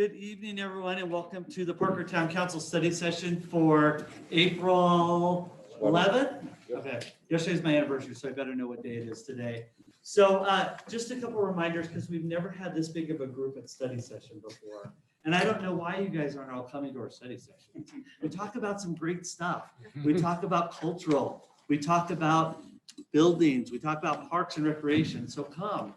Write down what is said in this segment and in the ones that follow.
Good evening, everyone, and welcome to the Parker Town Council study session for April 11th. Okay, yesterday's my anniversary, so I better know what day it is today. So just a couple reminders, because we've never had this big of a group at study session before. And I don't know why you guys aren't all coming to our study session. We talk about some great stuff. We talk about cultural. We talk about buildings. We talk about parks and recreation. So come.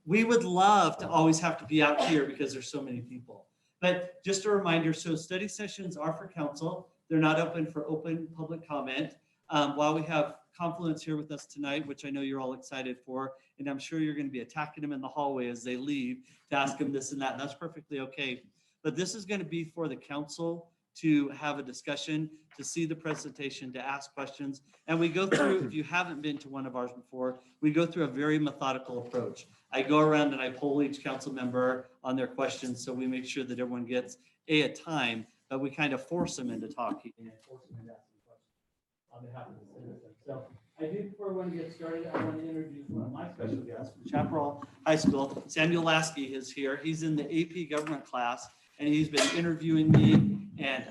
We would love to always have to be out here because there's so many people. But just a reminder, so study sessions are for council. They're not open for open public comment. While we have Confluence here with us tonight, which I know you're all excited for, and I'm sure you're going to be attacking them in the hallway as they leave to ask them this and that, and that's perfectly okay. But this is going to be for the council to have a discussion, to see the presentation, to ask questions. And we go through, if you haven't been to one of ours before, we go through a very methodical approach. I go around and I poll each council member on their questions, so we make sure that everyone gets a time, but we kind of force them into talking and force them into asking questions on behalf of the citizens. So I do, before we want to get started, I want to introduce one of my special guests from Chaparral High School. Samuel Lasky is here. He's in the AP government class, and he's been interviewing me, and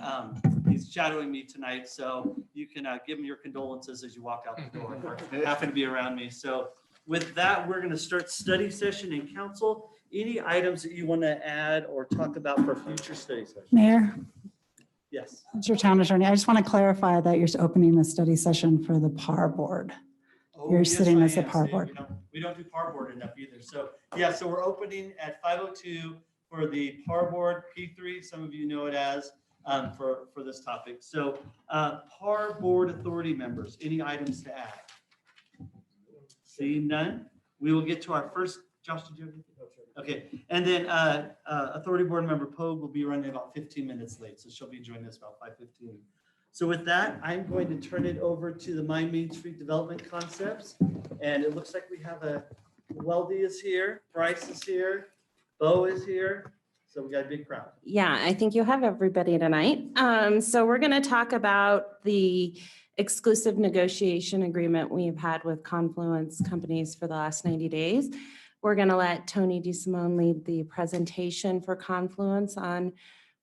he's shadowing me tonight. So you can give him your condolences as you walk out the door or happen to be around me. So with that, we're going to start study session in council. Any items that you want to add or talk about for future study sessions? Mayor? Yes. It's your town attorney. I just want to clarify that you're opening the study session for the PAR board. Oh, You're yes, sitting I as a am. PAR See, board. We don't do PAR board enough either. So yeah, so we're opening at 5:02 for the PAR board, P3, some of you know it as, for this topic. So PAR board authority members, any items to add? Seeing none, we will get to our first. Josh, did you have anything? Okay, and then authority board member Pogue will be running about 15 minutes late, so she'll be joining us about 5:15. So with that, I'm going to turn it over to the My Mainstreet development concepts, and it looks like we have Weldy is here, Bryce is here, Bo is here, so we got a big crowd. Yeah, I think you have everybody tonight. So we're going to talk about the exclusive negotiation agreement we've had with Confluence Companies for the last 90 days. We're going to let Tony DeSimone lead the presentation for Confluence on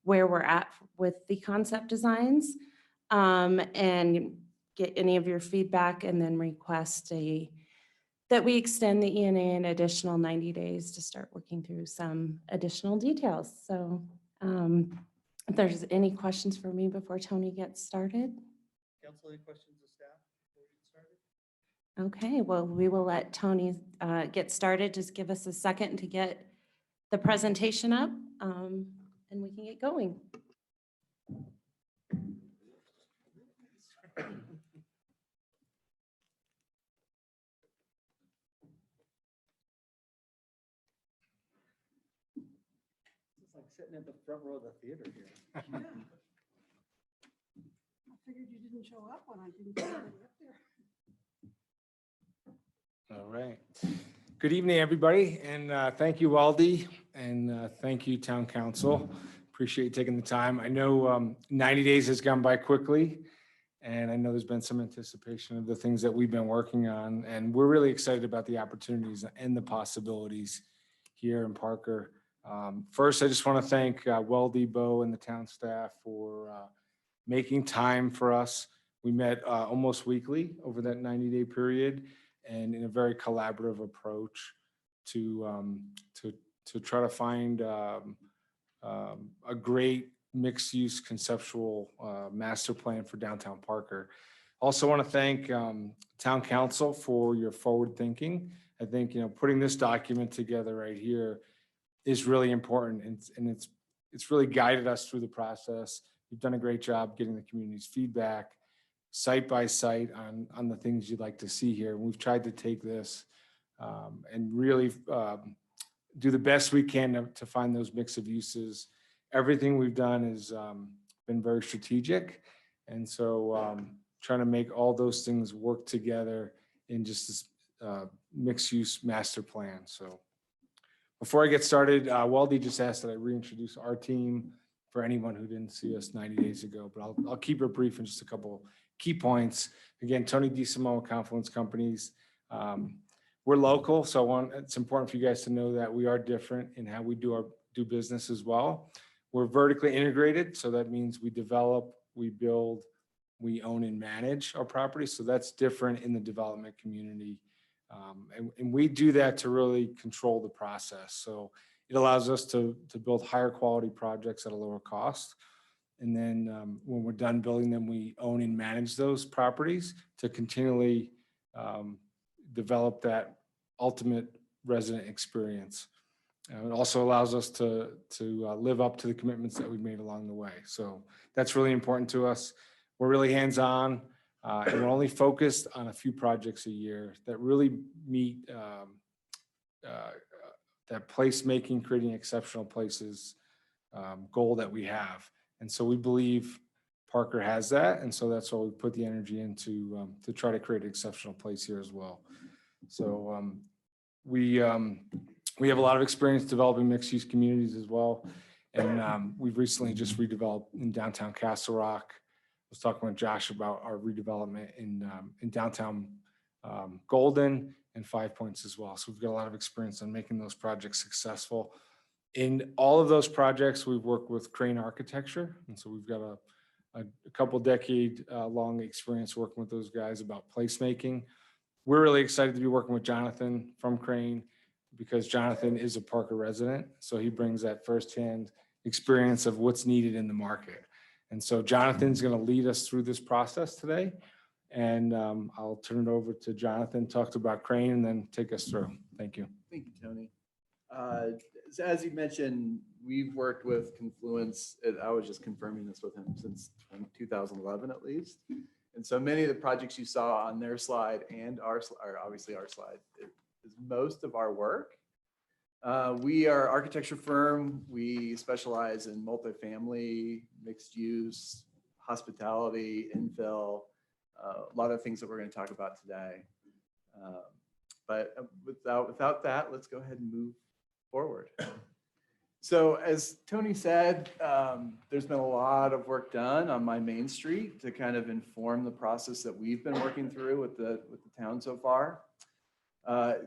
where we're at with the concept designs, and get any of your feedback, and then request that we extend the ENA an additional 90 days to start working through some additional details. So if there's any questions for me before Tony gets started. Council, any questions of staff before we get started? Okay, well, we will let Tony get started. Just give us a second to get the presentation up, and we can get going. It's like sitting in the front row of the theater here. Yeah. I figured you didn't show up when I didn't get up there. All right. Good evening, everybody, and thank you, Aldi, and thank you, Town Council. Appreciate you taking the time. I know 90 days has gone by quickly, and I know there's been some anticipation of the things that we've been working on, and we're really excited about the opportunities and the possibilities here in Parker. First, I just want to thank Weldy, Bo, and the town staff for making time for us. We met almost weekly over that 90-day period, and in a very collaborative approach to try to find a great mixed-use conceptual master plan for downtown Parker. Also want to thank Town Council for your forward thinking. I think, putting this document together right here is really important, and it's really guided us through the process. You've done a great job getting the community's feedback site by site on the things you'd like to see here. We've tried to take this and really do the best we can to find those mix of uses. Everything we've done has been very strategic. And so trying to make all those things work together in just this mixed use master plan. So before I get started, Weldy just asked that I reintroduce our team for anyone who didn't see us 90 days ago, but I'll keep it brief in just a couple key points. Again, Tony DeSimone, Confluence Companies. We're local, so it's important for you guys to know that we are different in how we do do business as well. We're vertically integrated, so that means we develop, we build, we own and manage our properties. So that's different in the development community. And we do that to really control the process. So it allows us to build higher quality projects at a lower cost. And then when we're done building them, we own and manage those properties to continually develop that ultimate resident experience. It also allows us to live up to the commitments that we've made along the way. So that's really important to us. We're really hands-on, and we're only focused on a few projects a year that really meet that placemaking, creating exceptional places goal that we have. And so we believe Parker has that, and so that's why we put the energy into to try to create an exceptional place here as well. So we have a lot of experience developing mixed-use communities as well, and we've recently just redeveloped in downtown Castle Rock. I was talking with Josh about our redevelopment in downtown Golden and Five Points as well. So we've got a lot of experience on making those projects successful. In all of those projects, we've worked with Crane Architecture, and so we've got a couple decade long experience working with those guys about placemaking. We're really excited to be working with Jonathan from Crane because Jonathan is a Parker resident, so he brings that firsthand experience of what's needed in the market. And so Jonathan's going to lead us through this process today, and I'll turn it over to Jonathan, talk about Crane, and then take us through. Thank you. Thank you, Tony. So as you mentioned, we've worked with Confluence. I was just confirming this with him since 2011 at least. And so many of the projects you saw on their slide and obviously our slide is most of our work. We are an architecture firm. We specialize in multifamily, mixed use, hospitality, infill, a lot of things that we're going to talk about today. But without that, let's go ahead and move forward. So as Tony said, there's been a lot of work done on My Mainstreet to kind of inform the process that we've been working through with the town so far.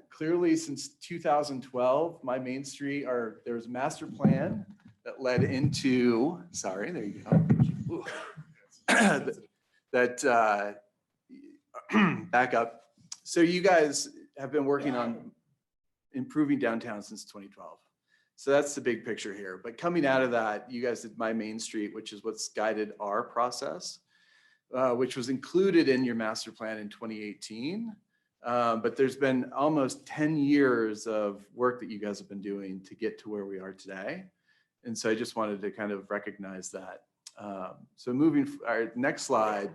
Clearly, since 2012, My Mainstreet, there was a master plan that led into, sorry, there you go. Back up. So you guys have been working on improving downtown since 2012. So that's the big picture here. But coming out of that, you guys did My Mainstreet, which is what's guided our process, which was included in your master plan in 2018. But there's been almost 10 years of work that you guys have been doing to get to where we are today. And so I just wanted to kind of recognize that. So moving our next slide,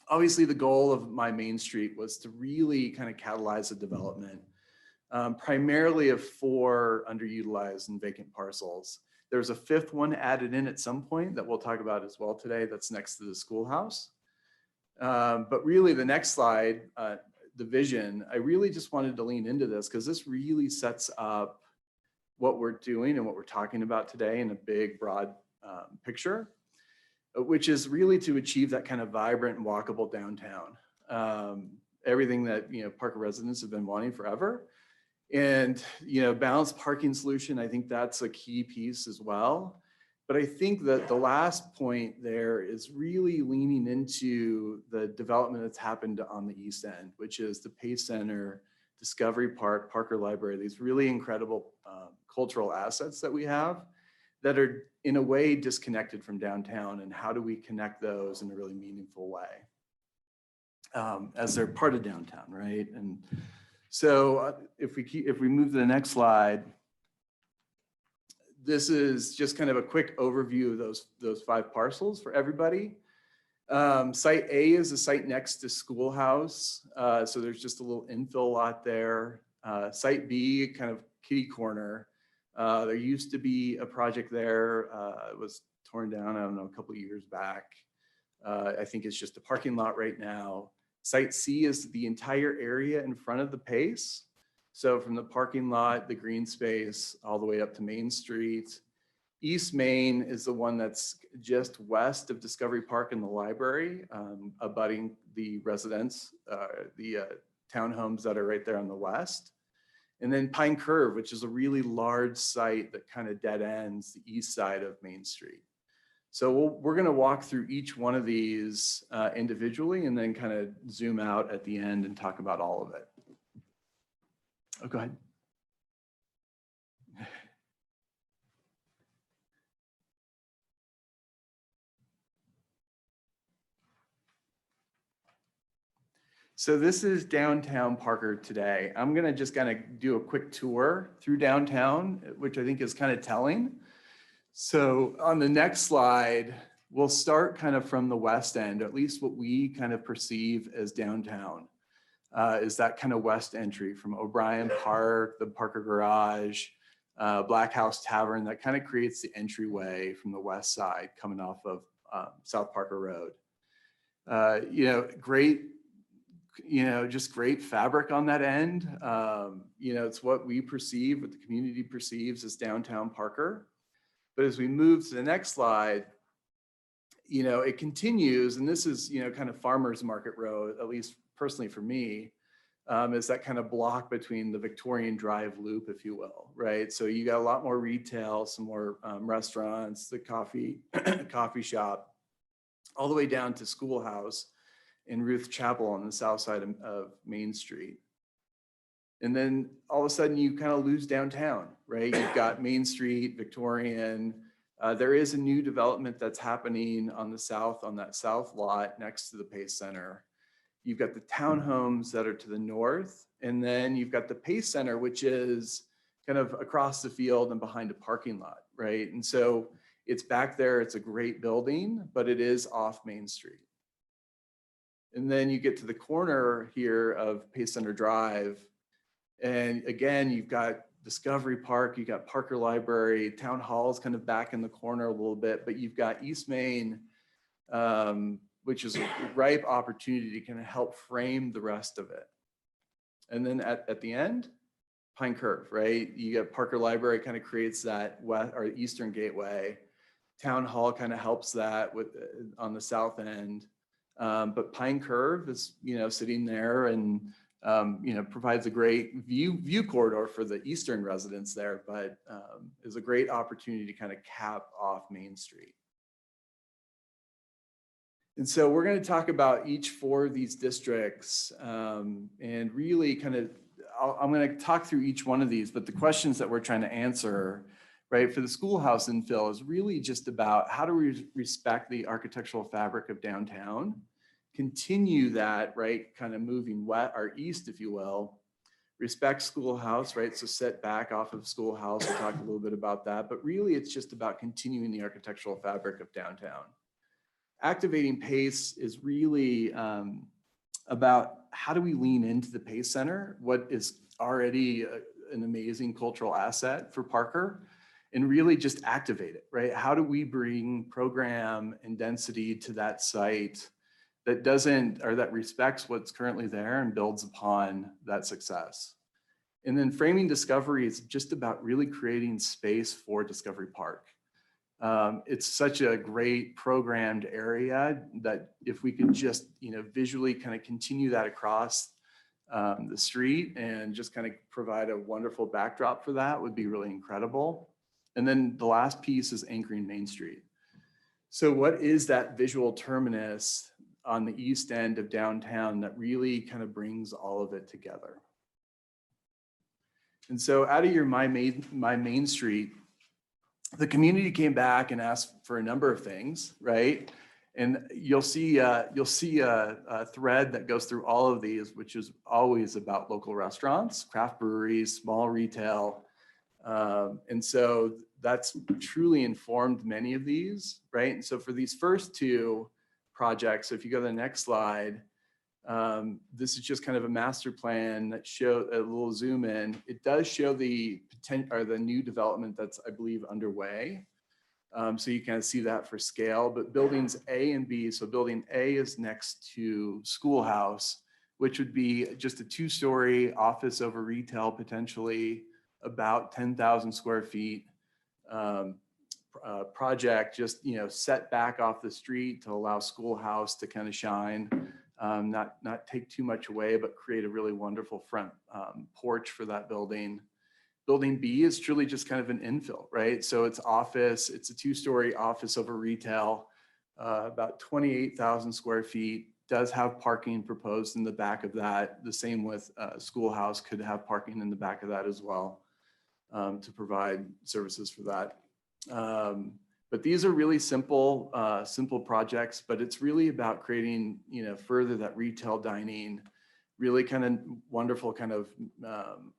obviously the goal of My Mainstreet was to really kind of catalyze the development, primarily of 4 underutilized and vacant parcels. There's a 5th one added in at some point that we'll talk about as well today that's next to the schoolhouse. But really the next slide, the vision, I really just wanted to lean into this because this really sets up what we're doing and what we're talking about today in a big, broad picture, which is really to achieve that kind of vibrant and walkable downtown. Everything that Parker residents have been wanting forever. And balanced parking solution, I think that's a key piece as well. But I think that the last point there is really leaning into the development that's happened on the East End, which is the Pace Center, Discovery Park, Parker Library, these really incredible cultural assets that we have that are in a way disconnected from downtown, and how do we connect those in a really meaningful way as they're part of downtown, right? And so if we move to the next slide, this is just kind of a quick overview of those 5 parcels for everybody. Site A is the site next to Schoolhouse. So there's just a little infill lot there. Site B, kind of kitty corner. There used to be a project there. It was torn down, I don't know, a couple of years back. I think it's just a parking lot right now. Site C is the entire area in front of the Pace. So from the parking lot, the green space, all the way up to Main Street. East Main is the one that's just west of Discovery Park and the library, abutting the residents, the townhomes that are right there on the west. And then Pine Curve, which is a really large site that kind of dead ends the east side of Main Street. So we're going to walk through each one of these individually and then kind of zoom out at the end and talk about all of it. Oh, go ahead. So this is downtown Parker today. I'm going to just kind of do a quick tour through downtown, which I think is kind of telling. So on the next slide, we'll start kind of from the west end, at least what we kind of perceive as downtown, is that kind of west entry from O'Brien Park, the Parker Garage, Black House Tavern, that kind of creates the entryway from the west side coming off of South Parker Road. Just great fabric on that end. It's what we perceive, what the community perceives as downtown Parker. But as we move to the next slide, it continues, and this is, kind of Farmers Market Road, at least personally for me, is that kind of block between the Victorian Drive loop, if you will, right? So you got a lot more retail, some more restaurants, the coffee shop, all the way down to Schoolhouse in Ruth Chapel on the south side of Main Street. And then all of a sudden you kind of lose downtown, right? You've got Main Street, Victorian. There is a new development that's happening on the south, on that south lot next to the Pace Center. You've got the townhomes that are to the north, and then you've got the Pace Center, which is kind of across the field and behind a parking lot, right? And so it's back there, it's a great building, but it is off Main Street. And then you get to the corner here of Pace Center Drive, and again, you've got Discovery Park, you got Parker Library, Town Hall's kind of back in the corner a little bit, but you've got East Main, which is a ripe opportunity to kind of help frame the rest of it. And then at the end, Pine Curve, right? You got Parker Library kind of creates that west or eastern gateway. Town Hall kind of helps that with on the south end. But Pine Curve is, sitting there and provides a great view corridor for the eastern residents there, but is a great opportunity to kind of cap off Main Street. And so we're going to talk about each four of these districts and really kind of, I'm going to talk through each one of these, but the questions that we're trying to answer, right, for the Schoolhouse infill is really just about how do we respect the architectural fabric of downtown, continue that, right, kind of moving west or east, if you will, respect Schoolhouse, right, so set back off of Schoolhouse, we'll talk a little bit about that, but really it's just about continuing the architectural fabric of downtown. Activating Pace is really about how do we lean into the Pace Center, what is already an amazing cultural asset for Parker, and really just activate it, right? How do we bring program and density to that site that doesn't, or that respects what's currently there and builds upon that success? And then framing Discovery is just about really creating space for Discovery Park. It's such a great programmed area that if we could just, visually kind of continue that across the street and just kind of provide a wonderful backdrop for that would be really incredible. And then the last piece is anchoring Main Street. So what is that visual terminus on the east end of downtown that really kind of brings all of it together? And so out of your My Mainstreet, the community came back and asked for a number of things, right? And you'll see a thread that goes through all of these, which is always about local restaurants, craft breweries, small retail. And so that's truly informed many of these, right? And so for these first two projects, if you go to the next slide, this is just kind of a master plan that shows a little zoom in. It does show the potential or the new development that's, I believe, underway. So you kind of see that for scale, but buildings A and B. So building A is next to Schoolhouse, which would be just a 2-story office over retail, potentially about 10,000 square feet project, just, set back off the street to allow Schoolhouse to kind of shine. not take too much away, but create a really wonderful front porch for that building. Building B is truly just kind of an infill, right? So it's office, it's a 2-story office over retail, about 28,000 square feet, does have parking proposed in the back of that. The same with schoolhouse, could have parking in the back of that as well, to provide services for that. But these are really simple projects, but it's really about creating, further that retail dining, really kind of wonderful kind of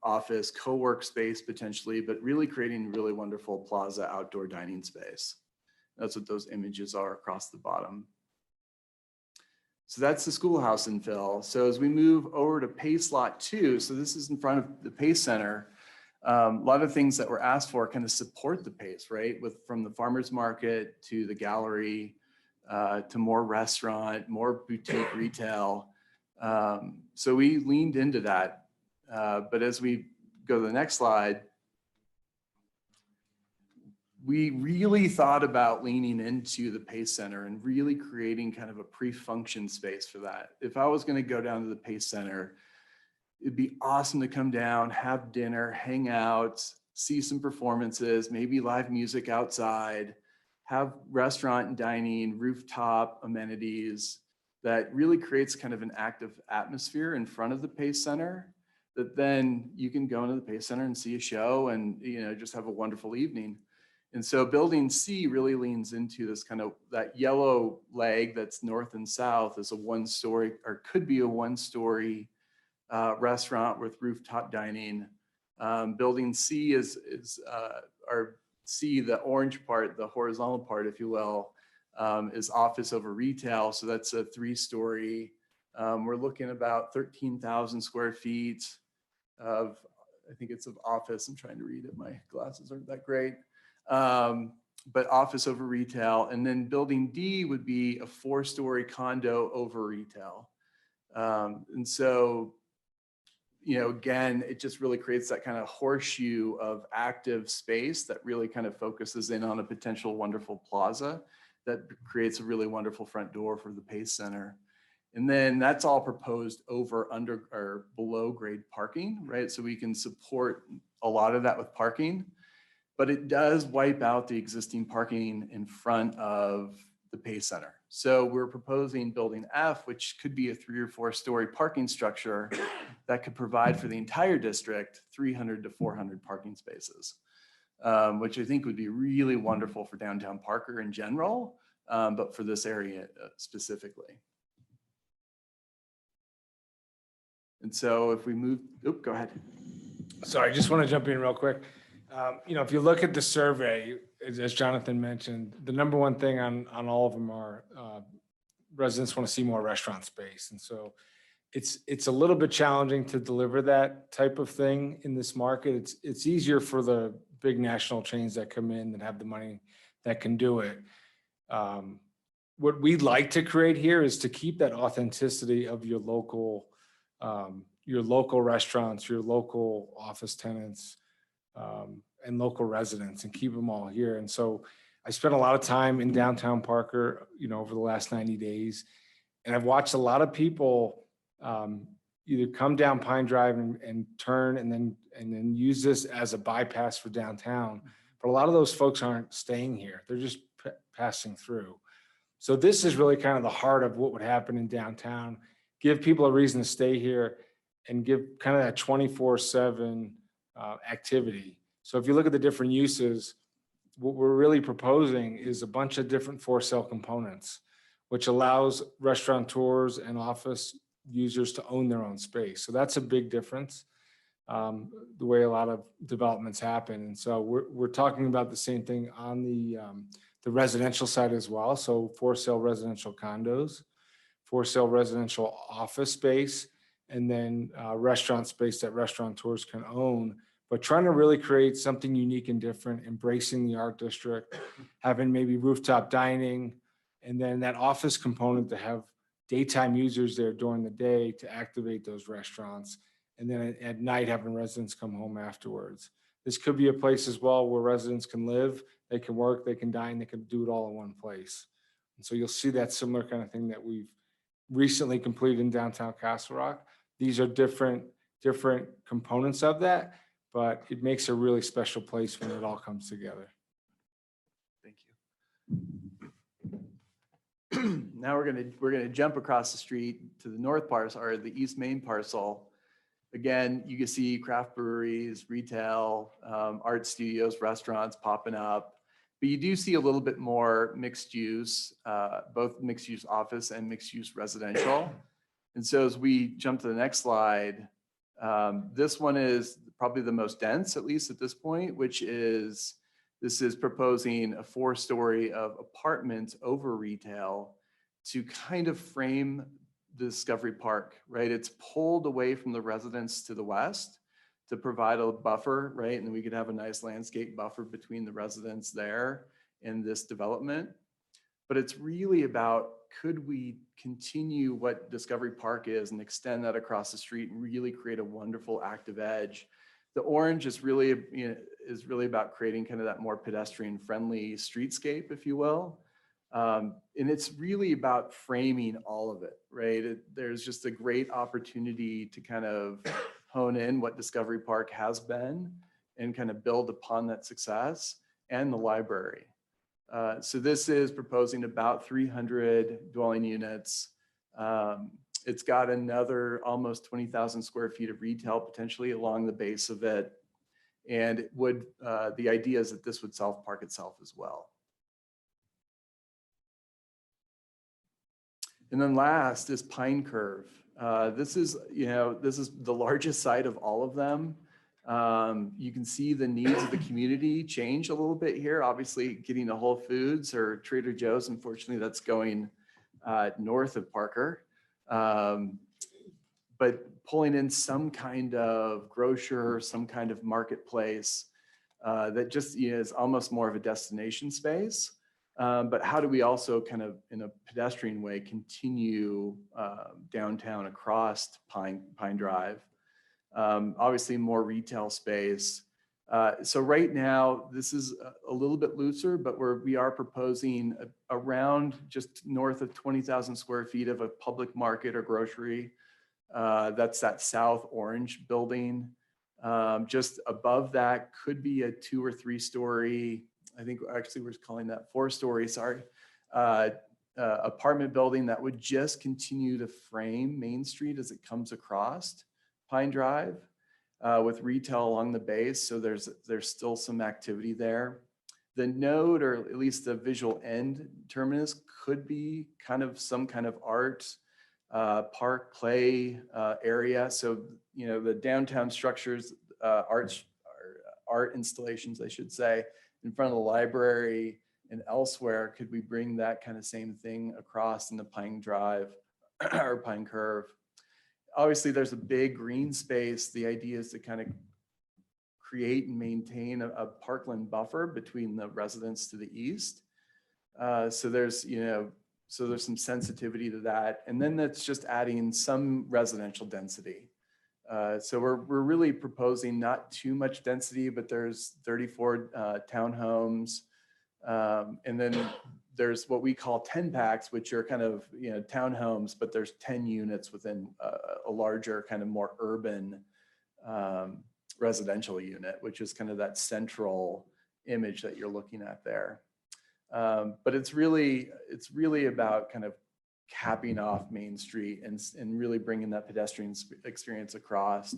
office, co-work space potentially, but really creating really wonderful plaza outdoor dining space. That's what those images are across the bottom. So that's the schoolhouse infill. So as we move over to Pace Lot 2, so this is in front of the Pace Center. A lot of things that were asked for kind of support the pace, right? From the farmer's market to the gallery, to more restaurant, more boutique retail. So we leaned into that. But as we go to the next slide, we really thought about leaning into the Pace Center and really creating kind of a pre-function space for that. If I was going to go down to the Pace Center, it'd be awesome to come down, have dinner, hang out, see some performances, maybe live music outside, have restaurant and dining, rooftop amenities that really creates kind of an active atmosphere in front of the Pace Center that then you can go into the Pace Center and see a show and, just have a wonderful evening. And so building C really leans into this kind of that yellow leg that's north and south is a 1-story or could be a 1-story restaurant with rooftop dining. Building C is or C, the orange part, the horizontal part, if you will, is office over retail. So that's a 3-story. We're looking about 13,000 square feet of, I think it's of office. I'm trying to read it. My glasses aren't that great. But office over retail. And then building D would be a 4-story condo over retail. And so, again, it just really creates that kind of horseshoe of active space that really kind of focuses in on a potential wonderful plaza that creates a really wonderful front door for the Pace Center. And then that's all proposed over, under, or below grade parking, right? So we can support a lot of that with parking, but it does wipe out the existing parking in front of the Pace Center. So we're proposing building F, which could be a 3 or 4-story parking structure that could provide for the entire district 300 to 400 parking spaces, which I think would be really wonderful for downtown Parker in general, but for this area specifically. And so if we move, go ahead. Sorry, I just want to jump in real quick. If you look at the survey, as Jonathan mentioned, the number one thing on all of them are residents want to see more restaurant space. And so it's a little bit challenging to deliver that type of thing in this market. It's easier for the big national chains that come in that have the money that can do it. What we'd like to create here is to keep that authenticity of your local restaurants, your local office tenants, and local residents, and keep them all here. And so I spent a lot of time in downtown Parker, over the last 90 days, and I've watched a lot of people either come down Pine Drive and turn and then use this as a bypass for downtown. But a lot of those folks aren't staying here. They're just passing through. So this is really kind of the heart of what would happen in downtown, give people a reason to stay here and give kind of that 24/7 activity. So if you look at the different uses, what we're really proposing is a bunch of different for sale components, which allows restaurateurs and office users to own their own space. So that's a big difference, the way a lot of developments happen. And so we're talking about the same thing on the residential side as well. So for sale residential condos, for sale residential office space, and then restaurant space that restaurateurs can own, but trying to really create something unique and different, embracing the art district, having maybe rooftop dining, and then that office component to have daytime users there during the day to activate those restaurants. And then at night, having residents come home afterwards. This could be a place as well where residents can live, they can work, they can dine, they can do it all in one place. And so you'll see that similar kind of thing that we've recently completed in downtown Castle Rock. These are different components of that, but it makes a really special place when it all comes together. Thank you. Now we're gonna jump across the street to the north parcel, or the East Main parcel. Again, you can see craft breweries, retail, art studios, restaurants popping up. But you do see a little bit more mixed use, both mixed use office and mixed use residential. And so as we jump to the next slide, this one is probably the most dense, at least at this point, which is, this is proposing a 4-story of apartments over retail to kind of frame the Discovery Park, right? It's pulled away from the residents to the west to provide a buffer, right? And we could have a nice landscape buffer between the residents there and this development. But it's really about, could we continue what Discovery Park is and extend that across the street and really create a wonderful active edge? The orange is really, is really about creating kind of that more pedestrian friendly streetscape, if you will. And it's really about framing all of it, right? There's just a great opportunity to kind of hone in what Discovery Park has been and kind of build upon that success, and the library. So this is proposing about 300 dwelling units. It's got another almost 20,000 square feet of retail potentially along the base of it. And it would, the idea is that this would self-park itself as well. And then last is Pine Curve. This is, this is the largest site of all of them. You can see the needs of the community change a little bit here. Obviously, getting a Whole Foods or Trader Joe's, unfortunately, that's going north of Parker. But pulling in some kind of grocer, some kind of marketplace that just is almost more of a destination space. But how do we also kind of, in a pedestrian way, continue downtown across Pine Drive? Obviously more retail space. So right now, this is a little bit looser, but we are proposing around just north of 20,000 square feet of a public market or grocery. That's that South Orange building. Just above that could be a 2 or 3 story, I think actually we're calling that 4-story, sorry, apartment building that would just continue to frame Main Street as it comes across Pine Drive with retail along the base. So there's still some activity there. The node, or at least the visual end terminus, could be kind of some kind of art, park, play area. So, the downtown structures, art installations, I should say, in front of the library and elsewhere, could we bring that kind of same thing across in the Pine Drive or Pine Curve? Obviously, there's a big green space. The idea is to kind of create and maintain a parkland buffer between the residents to the east. So there's some sensitivity to that. And then that's just adding some residential density. So we're really proposing not too much density, but there's 34 townhomes. And then there's what we call 10 packs, which are kind of, townhomes, but there's 10 units within a larger kind of more urban residential unit, which is kind of that central image that you're looking at there. But it's really about kind of capping off Main Street and really bringing that pedestrian experience across.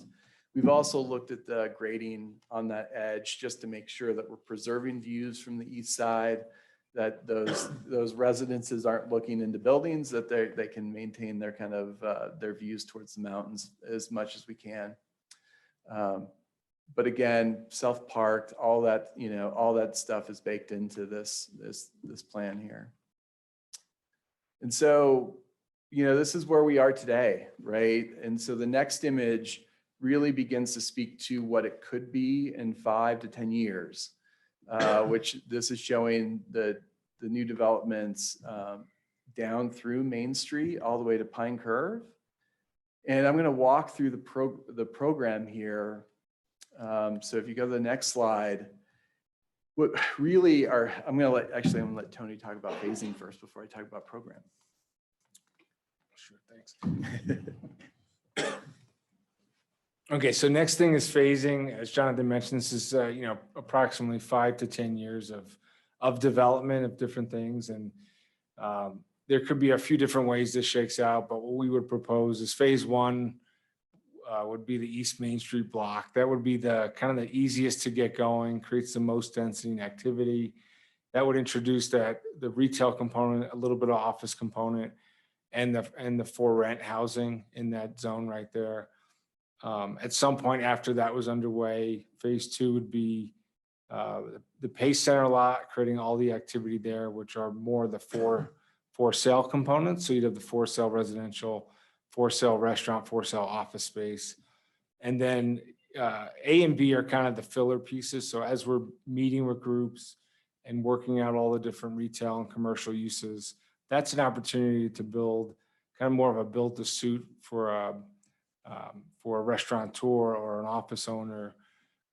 We've also looked at the grading on that edge just to make sure that we're preserving views from the east side, that those residences aren't looking into buildings, that they can maintain their kind of their views towards the mountains as much as we can. But again, self-parked, all that, all that stuff is baked into this plan here. And so, this is where we are today, right? And so the next image really begins to speak to what it could be in 5 to 10 years, which this is showing the new developments down through Main Street all the way to Pine Curve. And I'm going to walk through the program here. So if you go to the next slide, what really are, I'm going to let Tony talk about phasing first before I talk about program. sure, thanks. Okay, so next thing is phasing. As Jonathan mentioned, this is, approximately 5 to 10 years of development of different things. And there could be a few different ways this shakes out, but what we would propose is phase one would be the East Main Street block. That would be the kind of the easiest to get going, creates the most density and activity. That would introduce the retail component, a little bit of office component, and the for rent housing in that zone right there. At some point after that was underway, phase two would be the Pace Center lot, creating all the activity there, which are more the for sale components. So you'd have the for sale residential, for sale restaurant, for sale office space. And then A and B are kind of the filler pieces. So as we're meeting with groups and working out all the different retail and commercial uses, that's an opportunity to build kind of more of a build to suit for a restaurateur or an office owner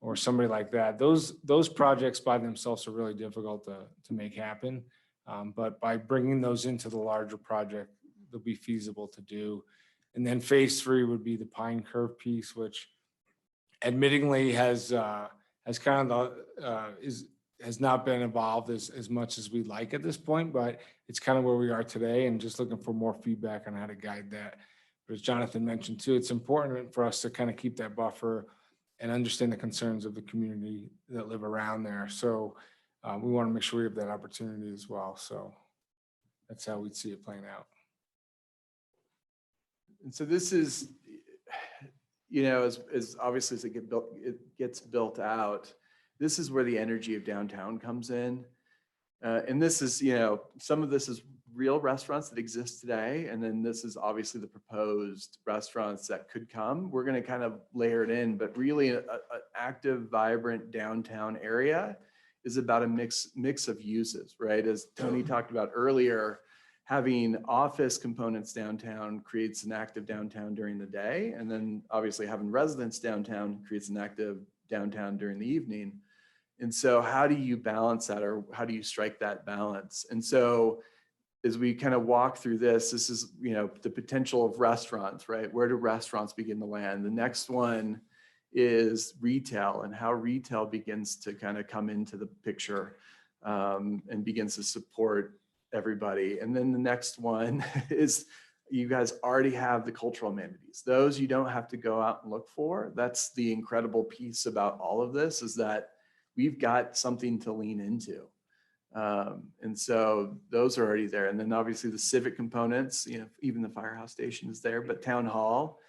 or somebody like that. Those projects by themselves are really difficult to make happen. But by bringing those into the larger project, they'll be feasible to do. And then phase three would be the Pine Curve piece, which admittingly has kind of has not been involved as much as we'd like at this point, but it's kind of where we are today and just looking for more feedback on how to guide that. But as Jonathan mentioned too, it's important for us to kind of keep that buffer and understand the concerns of the community that live around there. So we want to make sure we have that opportunity as well. So that's how we'd see it playing out. And so this is, as obviously as it gets built out, this is where the energy of downtown comes in. And this is, some of this is real restaurants that exist today. And then this is obviously the proposed restaurants that could come. We're going to kind of layer it in, but really an active, vibrant downtown area is about a mix of uses, right? As Tony talked about earlier, having office components downtown creates an active downtown during the day. And then obviously having residents downtown creates an active downtown during the evening. And so how do you balance that, or how do you strike that balance? And so as we kind of walk through this is, the potential of restaurants, right? Where do restaurants begin to land? The next one is retail, and how retail begins to kind of come into the picture and begins to support everybody. And then the next one is, you guys already have the cultural amenities. Those you don't have to go out and look for. That's the incredible piece about all of this, is that we've got something to lean into. And so those are already there. And then obviously the civic components, even the firehouse station is there, but town hall,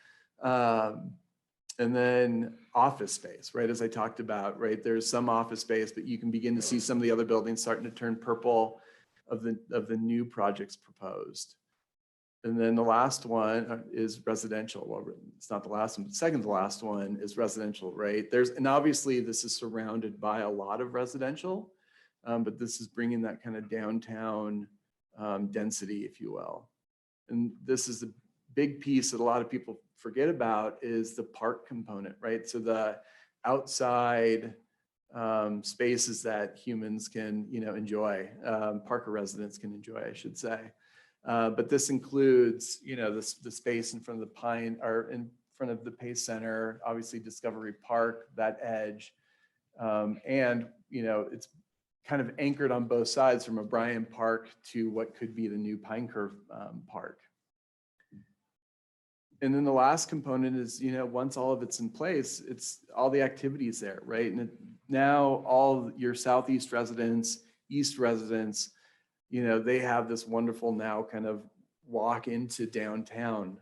and then office space, right? As I talked about, right? There's some office space, but you can begin to see some of the other buildings starting to turn purple of the new projects proposed. And then the last one is residential. Well, it's not the last one, but second to the last one is residential, right? And obviously this is surrounded by a lot of residential, but this is bringing that kind of downtown density, if you will. And this is the big piece that a lot of people forget about, is the park component, right? So the outside spaces that humans can, enjoy, Parker residents can enjoy, I should say. But this includes, the space in front of the Pine, or in front of the Pace Center, obviously Discovery Park, that edge. And, it's kind of anchored on both sides, from O'Brien Park to what could be the new Pine Curve Park. And then the last component is, once all of it's in place, it's all the activities there, right? And now all your Southeast residents, East residents, they have this wonderful now kind of walk into downtown.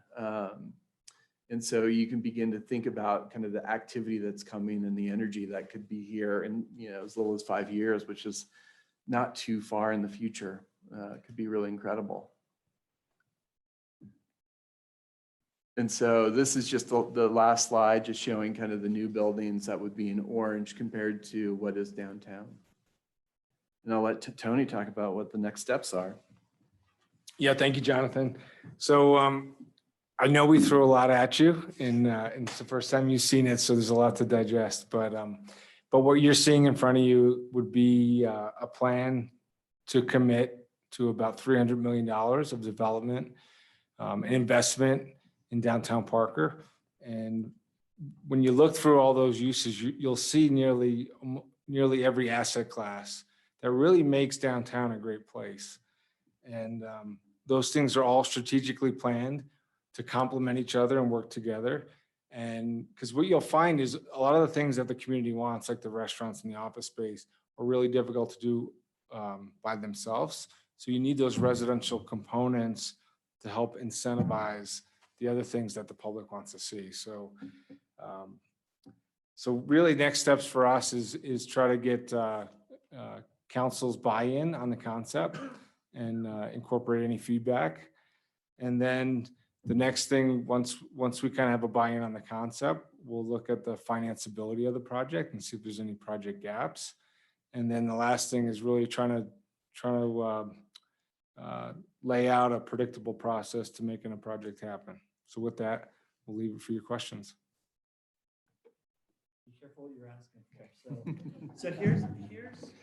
And so you can begin to think about kind of the activity that's coming and the energy that could be here in, as little as 5 years, which is not too far in the future. It could be really incredible. And so this is just the last slide, just showing kind of the new buildings that would be in orange compared to what is downtown. And I'll let Tony talk about what the next steps are. Yeah, thank you, Jonathan. So I know we threw a lot at you, and it's the first time you've seen it, so there's a lot to digest. But what you're seeing in front of you would be a plan to commit to about $300 million of development an investment in downtown Parker. And when you look through all those uses, you'll see nearly every asset class that really makes downtown a great place. And those things are all strategically planned to complement each other and work together. And because what you'll find is a lot of the things that the community wants, like the restaurants and the office space, are really difficult to do by themselves. So you need those residential components to help incentivize the other things that the public wants to see. So, so really next steps for us is try to get council's buy-in on the concept and incorporate any feedback. And then the next thing, once we kind of have a buy-in on the concept, we'll look at the financeability of the project and see if there's any project gaps. And then the last thing is really trying to lay out a predictable process to making a project happen. So with that, we'll leave it for your questions. Be careful what you're asking for. So here's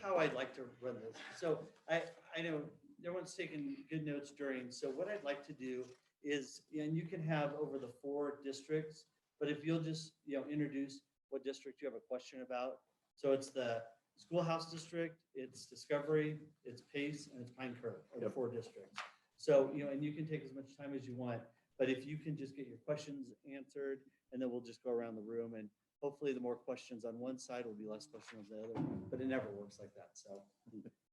how I'd like to run this. So I know everyone's taking good notes during. So what I'd like to do is, and you can have over the 4 districts, but if you'll just, introduce what district you have a question about. So it's the Schoolhouse District, it's Discovery, it's Pace, and it's Pine Curve, are the 4 districts. So, and you can take as much time as you want, but if you can just get your questions answered, and then we'll just go around the room, and hopefully the more questions on one side will be less questions on the other, but it never works like that. So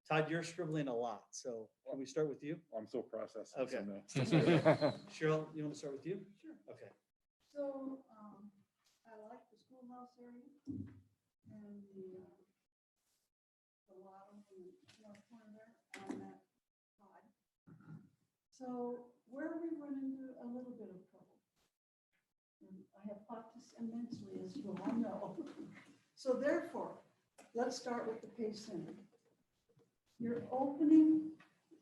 Todd, you're scribbling a lot. So can we start with you? I'm still processing. Okay. So Cheryl, you want to start with you? Sure. Okay. So, I like the schoolhouse area and the lot on the north corner there on that side. So where we run into a little bit of trouble. And I have fought this immensely, as you all know. So therefore, let's start with the Pace Center. Your opening,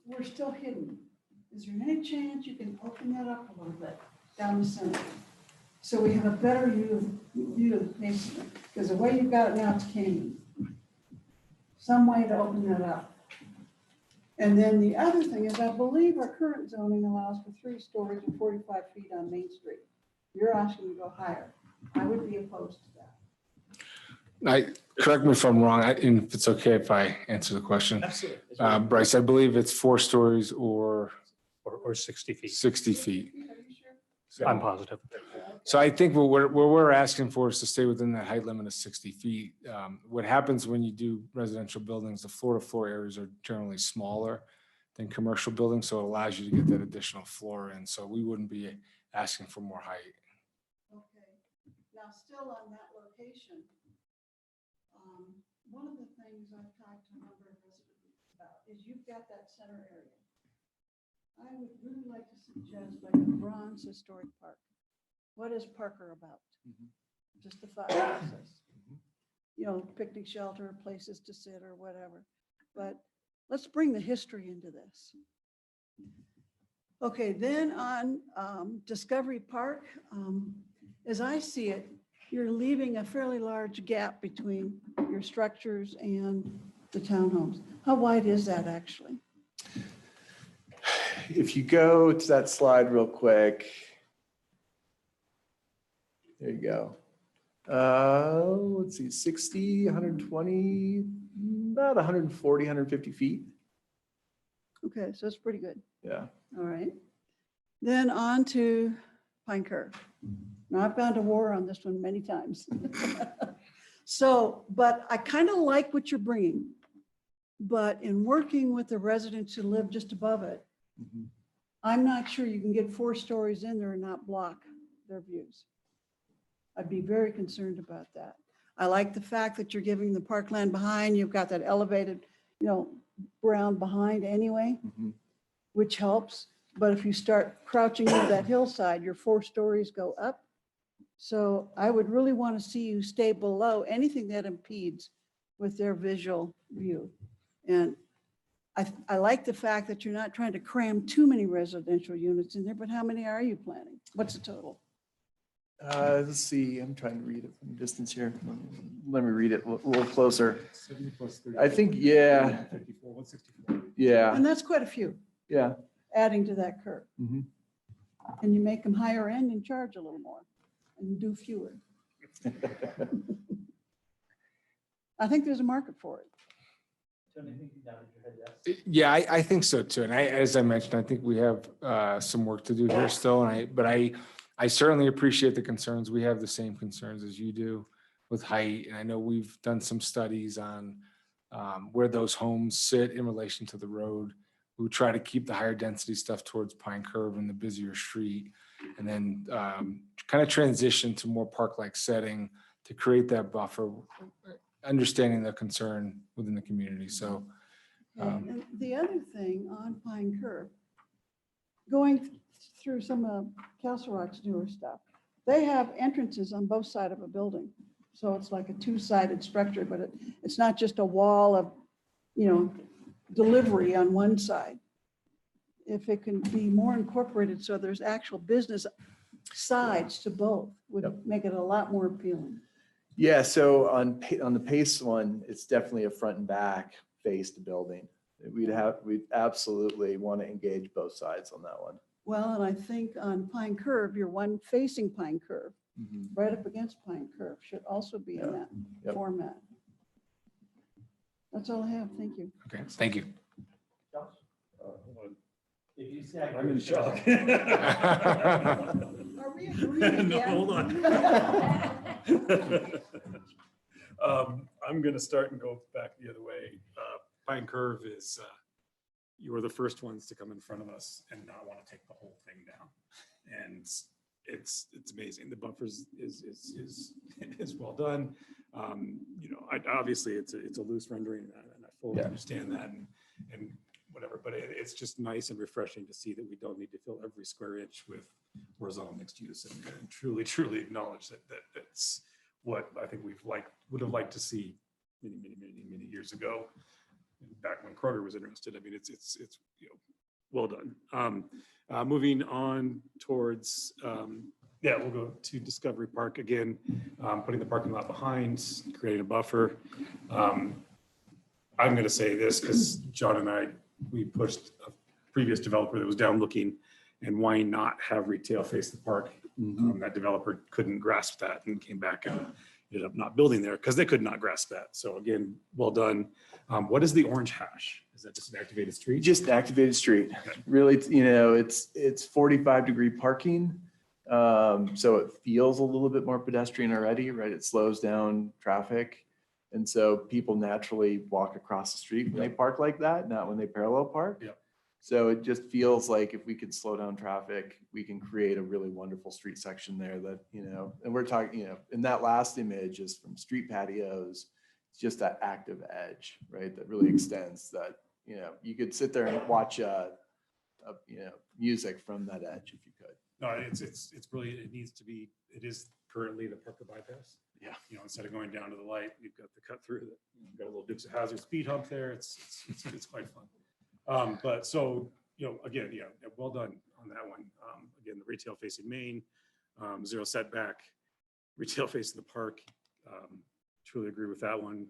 we're still hidden. Is there any chance you can open that up a little bit down the center? So we have a better view of the Pace Center, because the way you've got it now, it's canyon. Some way to open that up. And then the other thing is, I believe our current zoning allows for 3 stories and 45 feet on Main Street. You're asking to go higher. I would be opposed to that. Correct me if I'm wrong, and if it's okay if I answer the question. Absolutely. Bryce, I believe it's 4 stories or 60 feet. 60 feet. Are you sure? I'm positive. So I think what we're asking for is to stay within that height limit of 60 feet. What happens when you do residential buildings, the floor-to-floor areas are generally smaller than commercial buildings, so it allows you to get that additional floor in. So we wouldn't be asking for more height. Okay. Now, still on that location, one of the things I've talked to a number of residents about is you've got that center area. I would really like to suggest like a bronze historic park. What is Parker about? Just the thought process. Picnic shelter, places to sit or whatever. But let's bring the history into this. Okay, then on Discovery Park, as I see it, you're leaving a fairly large gap between your structures and the townhomes. How wide is that actually? If you go to that slide real quick. There you go. Let's see, 60, 120, about 140, 150 feet. Okay, so it's pretty good. Yeah. All right. Then on to Pine Curve. Now, I've gone to war on this one many times. So, but I kind of like what you're bringing. But in working with the residents who live just above it, I'm not sure you can get 4 stories in there and not block their views. I'd be very concerned about that. I like the fact that you're giving the parkland behind, you've got that elevated, ground behind anyway, which helps. But if you start crouching into that hillside, your 4 stories go up. So I would really want to see you stay below anything that impedes with their visual view. And I like the fact that you're not trying to cram too many residential units in there, but how many are you planning? What's the total? Let's see, I'm trying to read it from a distance here. Let me read it a little closer. 70 plus 30. I think, yeah. 154, 164. Yeah, And that's quite a few yeah. adding to that curve. Can you make them higher end and charge a little more and do fewer? I think there's a market for it. Tony, I think you nodded your head yes. Yeah, I think so too. And as I mentioned, I think we have some work to do here still. But I certainly appreciate the concerns. We have the same concerns as you do with height. And I know we've done some studies on where those homes sit in relation to the road. We try to keep the higher density stuff towards Pine Curve and the busier street, and then kind of transition to more park-like setting to create that buffer, understanding the concern within the community. So And the other thing on Pine Curve, going through some of Castle Rock's newer stuff, they have entrances on both sides of a building. So it's like a two-sided structure, but it's not just a wall of, delivery on one side. If it can be more incorporated, so there's actual business sides to both, would make it a lot more appealing. Yeah, so on the Pace one, it's definitely a front and back faced building. We'd absolutely want to engage both sides on that one. Well, and I think on Pine Curve, your one facing Pine Curve, Mhm. right up against Pine Curve, should also be in that Yep. format. That's all I have. Thank you. okay, thank you. If you say. I'm in shock. Are we agreeing No, again? hold on. I'm gonna start and go back the other way. Pine Curve is, you were the first ones to come in front of us and not want to take the whole thing down. And it's amazing. The buffers is well done. Obviously it's a loose rendering, and I fully understand that and whatever, but it's just nice and refreshing to see that we don't need to fill every square inch with horizontal mixed use, and truly acknowledge that that's what I think would have liked to see many years ago, back when Kroger was interested. I mean, it's well done. Moving on towards, we'll go to Discovery Park again, putting the parking lot behind, creating a buffer. I'm going to say this because John and I, we pushed a previous developer that was down looking, and why not have retail face the park? That developer couldn't grasp that and came back and ended up not building there because they could not grasp that. So again, well done. What is the orange hash? Is that just an activated street? Just activated street. Okay. Really, it's 45-degree parking. So it feels a little bit more pedestrian already, right? It slows down traffic. And so people naturally walk across the street when they park like that, not when they parallel park. Yep. So it just feels like if we could slow down traffic, we can create a really wonderful street section there that, and we're talking, in that last image is from street patios, it's just that active edge, right? That really extends that, you could sit there and watch, music from that edge if you could. No, it's really, it is currently the Parker bypass. Yeah. Instead of going down to the light, you've got the cut through, you've got a little Dukes of Hazzard speed hump there. It's quite fun. But so, again, well done on that one. Again, the retail facing Main, zero setback, retail facing the park. Truly agree with that one.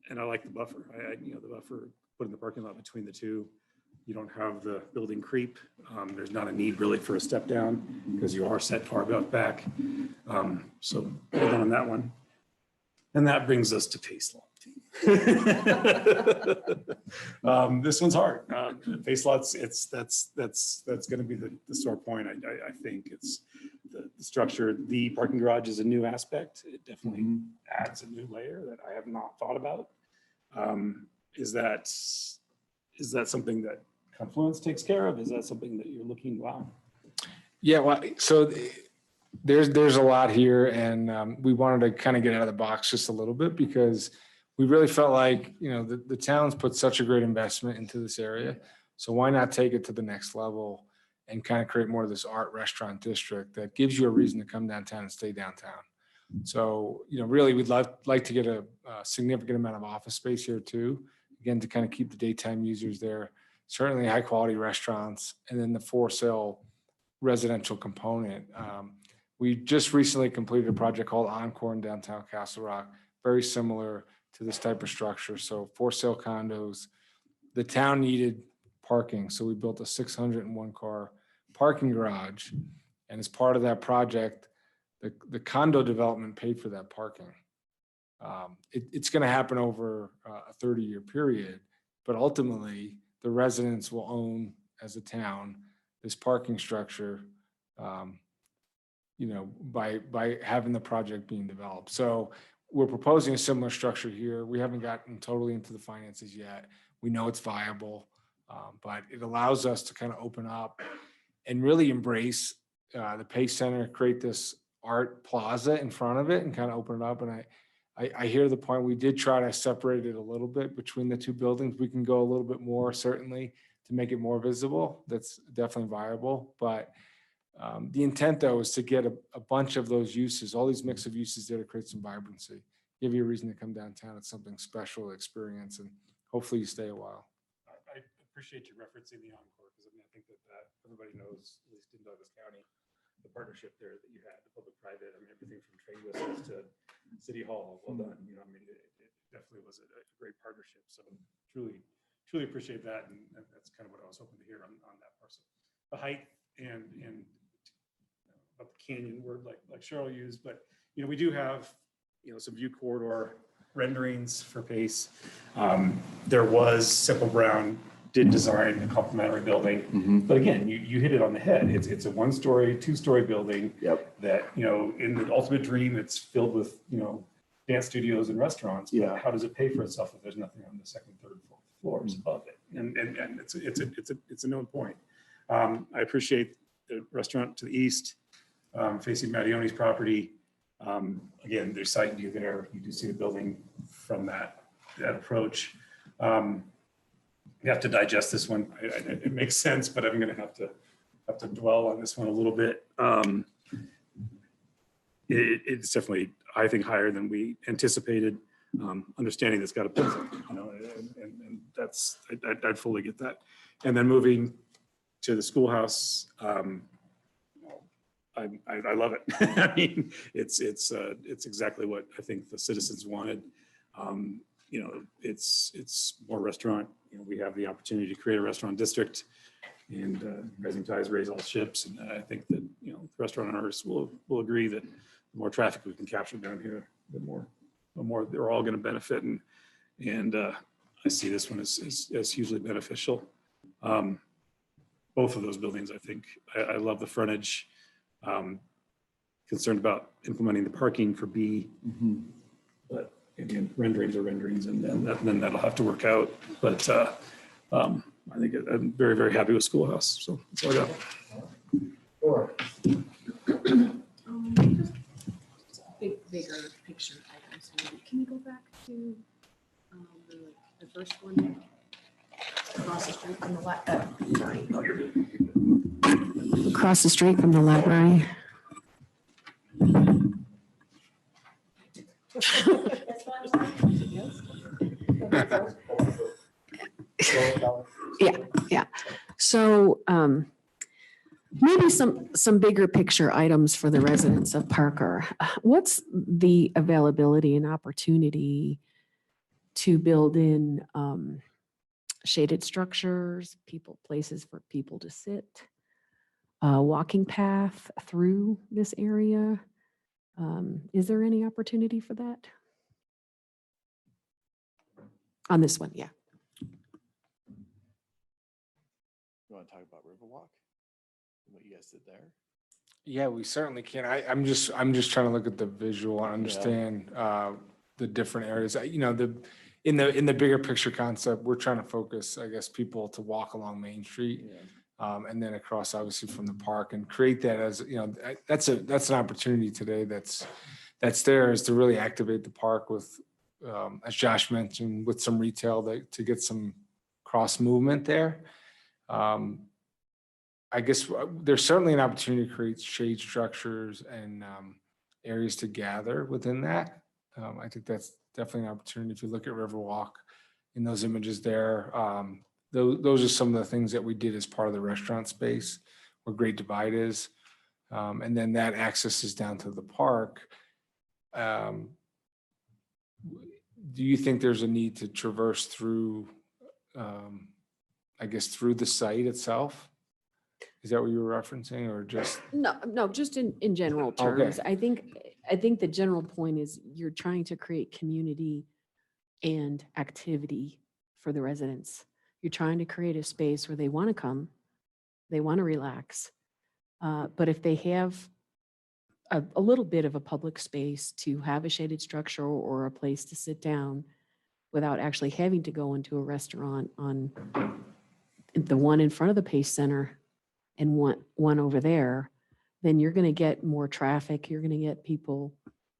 And I like the buffer. The buffer, putting the parking lot between the two. You don't have the building creep. There's not a need really for a step down because you are set far back. So well done on that one. And that brings us to Pace Lot. This one's hard. Pace Lots, that's going to be the sore point. I think it's the structure. The parking garage is a new aspect. It definitely adds a new layer that I have not thought about. Is that something that Confluence takes care of? Is that something that you're looking? Wow. Yeah, well, so there's a lot here, and we wanted to kind of get out of the box just a little bit because we really felt like, the town's put such a great investment into this area. So why not take it to the next level and kind of create more of this art restaurant district that gives you a reason to come downtown and stay downtown. So, really we'd like to get a significant amount of office space here too. Again, to kind of keep the daytime users there, certainly high quality restaurants, and then the for sale residential component. We just recently completed a project called Encore in downtown Castle Rock, very similar to this type of structure. So for sale condos, the town needed parking. So we built a 601 car parking garage. And as part of that project, the condo development paid for that parking. It's going to happen over a 30-year period, but ultimately the residents will own, as a town, this parking structure, by having the project being developed. So we're proposing a similar structure here. We haven't gotten totally into the finances yet. We know it's viable, but it allows us to kind of open up and really embrace the Pace Center, create this art plaza in front of it and kind of open it up. And I hear the point. We did try to separate it a little bit between the two buildings. We can go a little bit more, certainly, to make it more visible. That's definitely viable. But the intent, though, is to get a bunch of those uses, all these mix of uses there to create some vibrancy. Give you a reason to come downtown. It's something special to experience, and hopefully you stay a while. I appreciate you referencing the Encore, because I think that everybody knows, at least in Douglas County, the partnership there that you had, the public-private, everything from train whistles to City Hall, well done. It definitely was a great partnership. So truly appreciate that. And that's kind of what I was hoping to hear on that parcel. The height and about the canyon word like Cheryl used, but we do have some view corridor renderings for Pace. There was Simple Brown did design a complementary building, but again, you hit it on the head. It's a 1-story, 2-story building. Yep. That in the ultimate dream, it's filled with dance studios and restaurants. But Yeah. how does it pay for itself if there's nothing on the second, third, fourth floors above it? And it's a known point. I appreciate the restaurant to the east, facing Mattioni's property. Again, there's sight view there. You do see the building from that approach. You have to digest this one. It makes sense, but I'm going to have to dwell on this one a little bit. It's definitely, I think, higher than we anticipated. Understanding that's got a pencil, and that's I'd fully get that. And then moving to the schoolhouse, I love it. I mean, it's exactly what I think the citizens wanted. It's more restaurant. We have the opportunity to create a restaurant district, and rising tides raise all ships. And I think that the restaurant owners will agree that the more traffic we can capture down here, the more they're all going to benefit. And I see this one as hugely beneficial. Both of those buildings, I think, I love the frontage. Concerned about implementing the parking for B, but again, renderings are renderings, and then that'll have to work out. But I think I'm very, very happy with Schoolhouse. So that's all I got. Sure. Bigger picture items. Maybe. Can you go back to the first one? Across the street from the library. Across the street from the library. Yeah. So maybe some bigger picture items for the residents of Parker. What's the availability and opportunity to build in shaded structures, places for people to sit, a walking path through this area? Is there any opportunity for that? On this one, yeah. You want to talk about Riverwalk? What you guys did there? Yeah, we certainly can. I'm just trying to look at the visual and understand the different areas. In the bigger picture concept, we're trying to focus, I guess, people to walk along Main Street, and then across, obviously, from the park, and create that as that's an opportunity today. That's there, is to really activate the park with, as Josh mentioned, with some retail to get some cross movement there. I guess there's certainly an opportunity to create shade structures and areas to gather within that. I think that's definitely an opportunity. If you look at Riverwalk in those images there, those are some of the things that we did as part of the restaurant space where Great Divide is. And then that access is down to the park. Do you think there's a need to traverse through, I guess, through the site itself? Is that what you were referencing or just? No, just in general terms. I think the general point is you're trying to create community and activity for the residents. You're trying to create a space where they want to come, they want to relax. But if they have a little bit of a public space to have a shaded structure or a place to sit down without actually having to go into a restaurant on the one in front of the Pace Center and one over there, then you're going to get more traffic. You're going to get people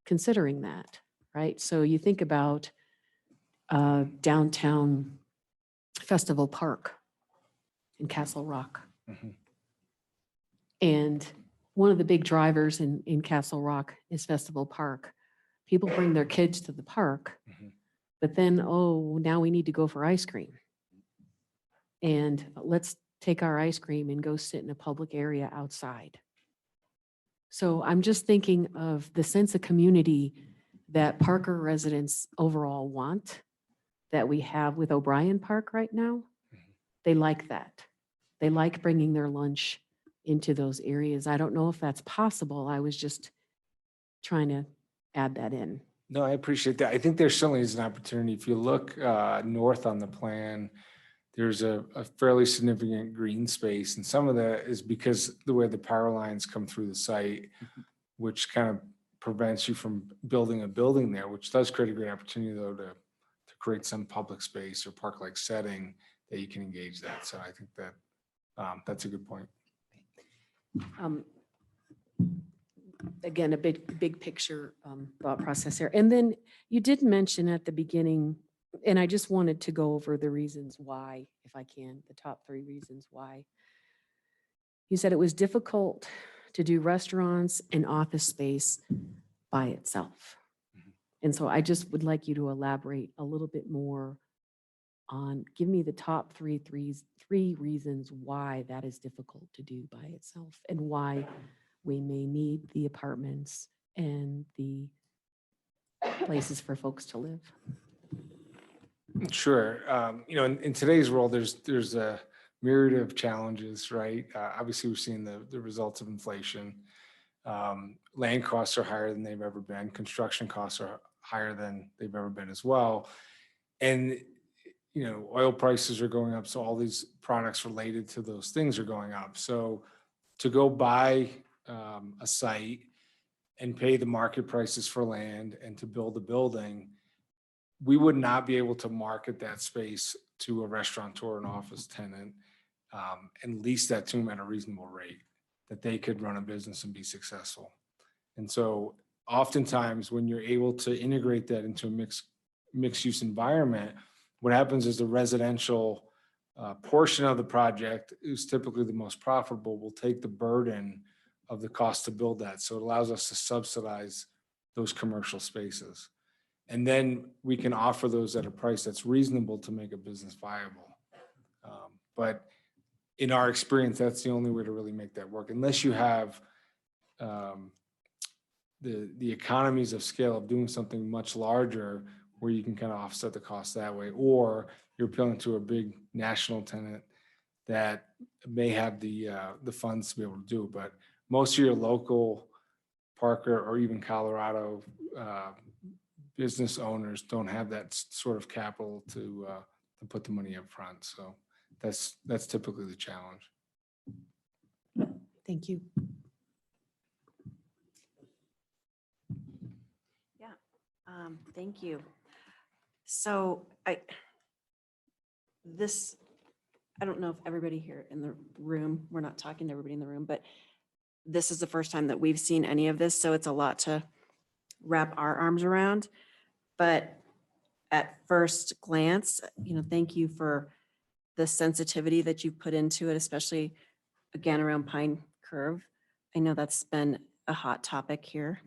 considering that, right? So you think about downtown Festival Park in Castle Rock. Mhm. And one of the big drivers in Castle Rock is Festival Park. People bring their kids to the park, Mhm. but then, oh, now we need to go for ice cream. And let's take our ice cream and go sit in a public area outside. So I'm just thinking of the sense of community that Parker residents overall want, that we have with O'Brien Park right now. They like that. They like bringing their lunch into those areas. I don't know if that's possible. I was just trying to add that in. No, I appreciate that. I think there certainly is an opportunity. If you look north on the plan, there's a fairly significant green space. And some of that is because the way the power lines come through the site, which kind of prevents you from building a building there, which does create a great opportunity though to create some public space or park-like setting that you can engage that. So I think that that's a good point. Again, a big picture thought process here. And then you did mention at the beginning, and I just wanted to go over the reasons why, if I can, the top 3 reasons why. You said it was difficult to do restaurants and office space by itself. And so I just would like you to elaborate a little bit more on, give me the top three reasons why that is difficult to do by itself and why we may need the apartments and the places for folks to live. Sure. In today's world, there's a myriad of challenges, right? Obviously, we're seeing the results of inflation. Land costs are higher than they've ever been. Construction costs are higher than they've ever been as well. And, oil prices are going up. So all these products related to those things are going up. So to go buy a site and pay the market prices for land and to build a building, we would not be able to market that space to a restaurateur or an office tenant and lease that to them at a reasonable rate that they could run a business and be successful. And so oftentimes when you're able to integrate that into a mixed use environment, what happens is the residential portion of the project is typically the most profitable, will take the burden of the cost to build that. So it allows us to subsidize those commercial spaces. And then we can offer those at a price that's reasonable to make a business viable. But in our experience, that's the only way to really make that work, unless you have the economies of scale of doing something much larger where you can kind of offset the cost that way, or you're appealing to a big national tenant that may have the funds to be able to do it. But most of your local Parker or even Colorado business owners don't have that sort of capital to put the money up front. So that's typically the challenge. Thank you. Yeah, thank you. So I don't know if everybody here in the room, we're not talking to everybody in the room, but this is the first time that we've seen any of this. So it's a lot to wrap our arms around. But at first glance, thank you for the sensitivity that you put into it, especially again around Pine Curve. I know that's been a hot topic here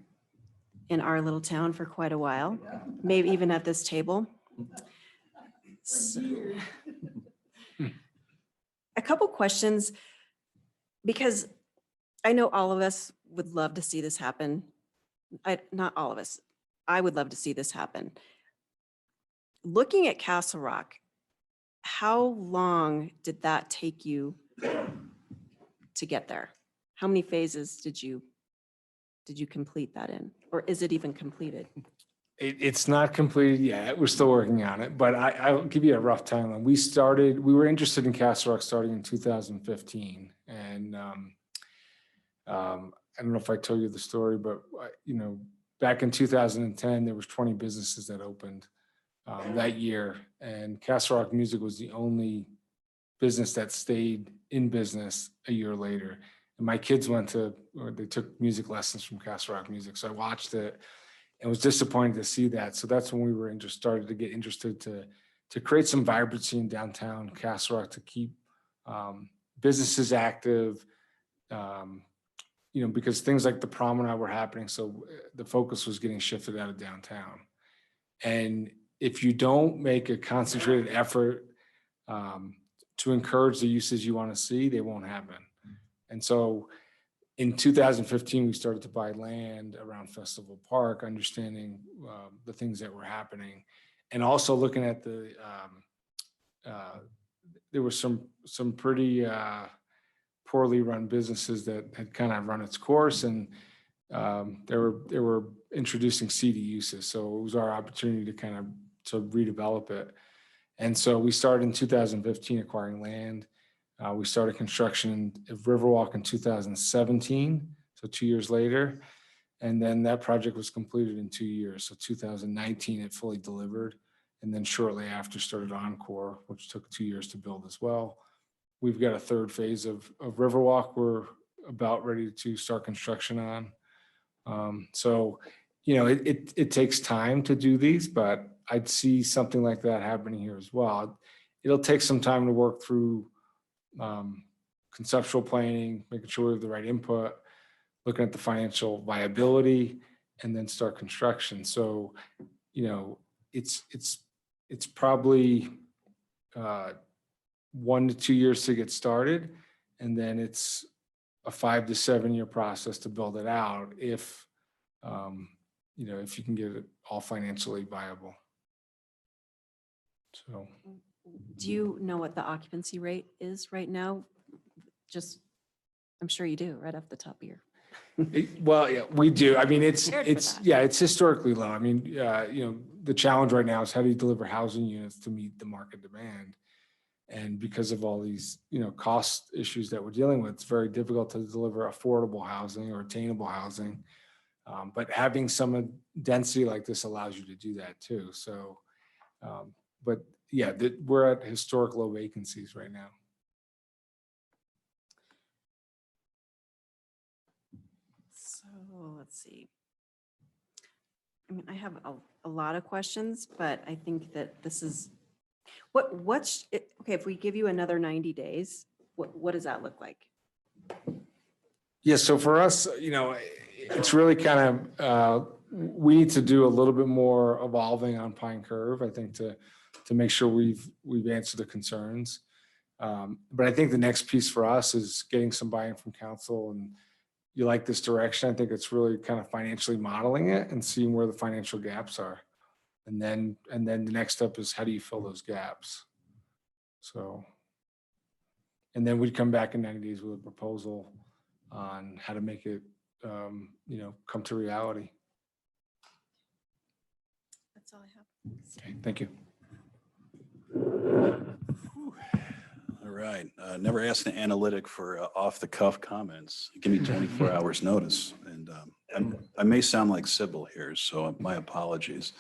in our little town for quite a while, maybe even at this table. So, a couple questions, because I know all of us would love to see this happen. Not all of us. I would love to see this happen. Looking at Castle Rock, how long did that take you to get there? How many phases did you complete that in? Or is it even completed? It's not completed yet. We're still working on it, but I'll give you a rough timeline. We were interested in Castle Rock starting in 2015. And I don't know if I told you the story, but back in 2010, there was 20 businesses that opened that year. And Castle Rock Music was the only business that stayed in business a year later. And my kids they took music lessons from Castle Rock Music. So I watched it and was disappointed to see that. So that's when we were started to get interested to create some vibrancy in downtown Castle Rock, to keep businesses active, because things like the promenade were happening. So the focus was getting shifted out of downtown. And if you don't make a concentrated effort to encourage the uses you want to see, they won't happen. And so in 2015, we started to buy land around Festival Park, understanding the things that were happening, and also looking at there were some pretty poorly run businesses that had kind of run its course, and they were introducing seedy uses. So it was our opportunity to redevelop it. And so we started in 2015 acquiring land. We started construction of Riverwalk in 2017, so 2 years later. And then that project was completed in 2 years. So 2019, it fully delivered. And then shortly after started Encore, which took 2 years to build as well. We've got a third phase of Riverwalk we're about ready to start construction on. So, it takes time to do these, but I'd see something like that happening here as well. It'll take some time to work through conceptual planning, making sure we have the right input, looking at the financial viability, and then start construction. So, it's probably 1 to 2 years to get started, and then it's a 5 to 7 year process to build it out if you can get it all financially viable. So. Do you know what the occupancy rate is right now? I'm sure you do, right off the top of your. Well, yeah, we do. I mean, it's Prepared for that. it's historically low. I mean, the challenge right now is how do you deliver housing units to meet the market demand? And because of all these, cost issues that we're dealing with, it's very difficult to deliver affordable housing or attainable housing. But having some density like this allows you to do that too. So, but yeah, we're at historic low vacancies right now. So let's see. I mean, I have a lot of questions, but I think that this is, okay, if we give you another 90 days, what does that look like? Yeah, so for us, it's really kind of, we need to do a little bit more evolving on Pine Curve, I think, to make sure we've answered the concerns. But I think the next piece for us is getting some buy-in from council, and you like this direction. I think it's really kind of financially modeling it and seeing where the financial gaps are. And then the next step is how do you fill those gaps? So, and then we'd come back in 90 days with a proposal on how to make it, come to reality. That's all I have. Okay, thank you. All right. Never asked an analytic for off-the-cuff comments. Give me 24 hours notice. And I may sound like Sybil here, so my apologies.